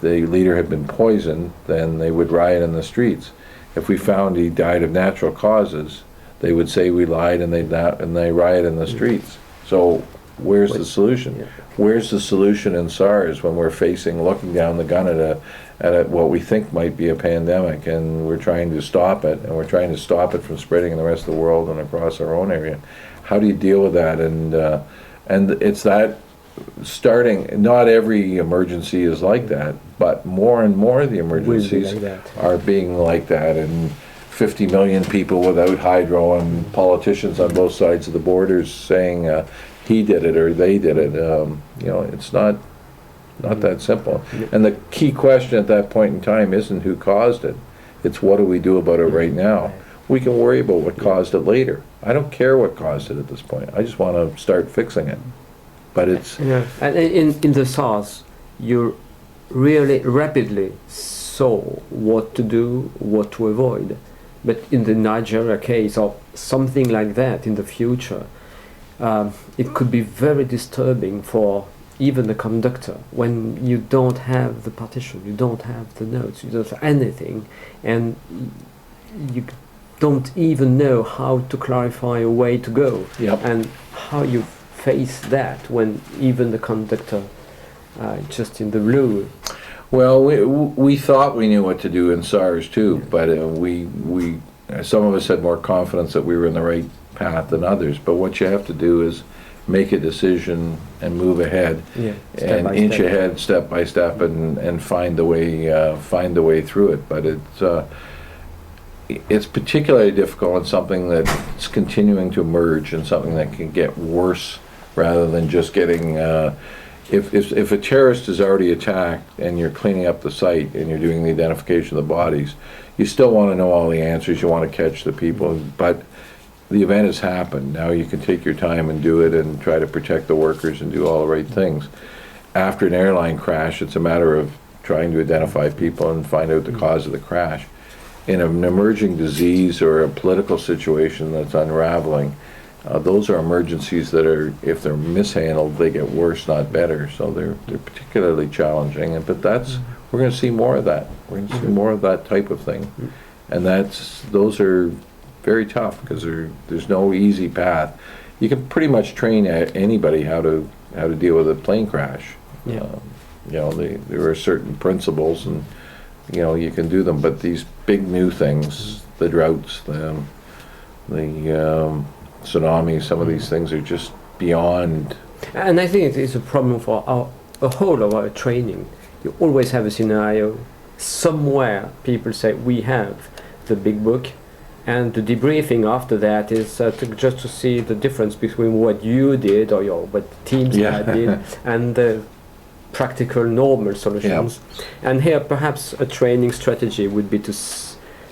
the leader had been poisoned, then they would riot in the streets. If we found he died of natural causes, they would say we lied, and they riot in the streets. So where's the solution? Where's the solution in SARS when we're looking down the gun at what we think might be a pandemic, and we're trying to stop it, and we're trying to stop it from spreading in the rest of the world and across our own area? How do you deal with that? And it's that starting. Not every emergency is like that, but more and more of the emergencies are being like that, and 50 million people without hydro, and politicians on both sides of the borders saying he did it or they did it. It's not that simple. And the key question at that point in time isn't who caused it. It's what do we do about it right now? We can worry about what caused it later. I don't care what caused it at this point. I just want to start fixing it. But it's... And in the SARS, you really rapidly saw what to do, what to avoid. But in the Nigeria case, or something like that in the future, it could be very disturbing for even the conductor when you don't have the partition, you don't have the notes, you don't have anything, and you don't even know how to clarify a way to go. Yep. And how you face that when even the conductor just in the blue. Well, we thought we knew what to do in SARS too, but some of us had more confidence that we were in the right path than others. But what you have to do is make a decision and move ahead, and inch ahead, step by step, and find the way through it. But it's particularly difficult in something that's continuing to emerge and something that can get worse rather than just getting. If a terrorist is already attacked and you're cleaning up the site and you're doing the identification of the bodies, you still want to know all the answers. You want to catch the people, but the event has happened. Now you can take your time and do it and try to protect the workers and do all the right things. After an airline crash, it's a matter of trying to identify people and find out the cause of the crash. In an emerging disease or a political situation that's unraveling, those are emergencies that are, if they're mishandled, they get worse, not better. So they're particularly challenging. But we're going to see more of that. We're going to see more of that type of thing, and those are very tough because there's no easy path. You can pretty much train anybody how to deal with a plane crash. Yeah. There are certain principles, and you can do them. But these big new things, the droughts, the tsunamis, some of these things are just beyond. And I think it is a problem for the whole of our training. You always have a scenario somewhere. People say we have the big book, and the debriefing after that is just to see the difference between what you did or what the teams did and the practical normal solutions. And here perhaps a training strategy would be to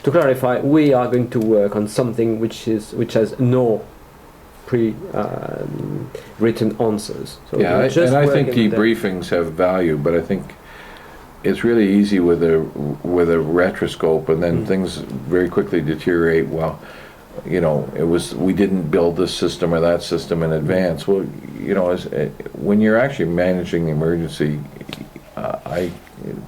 clarify we are going to work on something which has no written answers. So and I think debriefings have value, but I think it's really easy with a retroscope, and then things very quickly deteriorate. Well, we didn't build this system or that system in advance. Well, when you're actually managing the emergency, I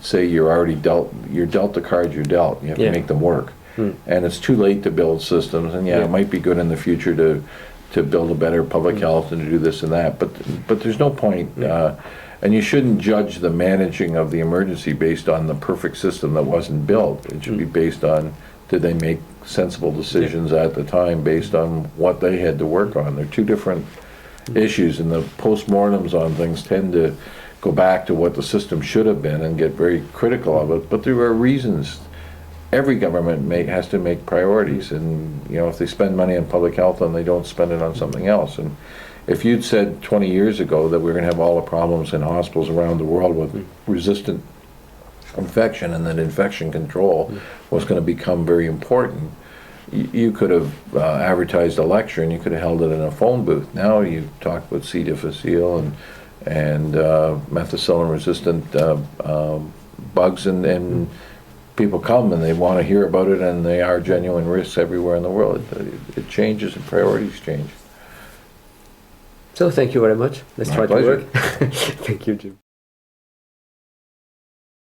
say you're dealt the cards you're dealt. You have to make them work, and it's too late to build systems. And it might be good in the future to build a better public health and to do this and that, but there's no point. And you shouldn't judge the managing of the emergency based on the perfect system that wasn't built. It should be based on, did they make sensible decisions at the time based on what they had to work on. They're two different issues, and the postmortems on things tend to go back to what the system should have been and get very critical of it. But there are reasons. Every government has to make priorities, and if they spend money on public health, then they don't spend it on something else. And if you'd said 20 years ago that we were going to have all the problems in hospitals around the world with resistant infection, and that infection control was going to become very important, you could have advertised a lecture and you could have held it in a phone booth. Now you talk about C. difficile and methicillin-resistant bugs, and people come and they want to hear about it, and they are genuine risks everywhere in the world. It changes and priorities change. So thank you very much. Let's try to work. Thank you, Jim.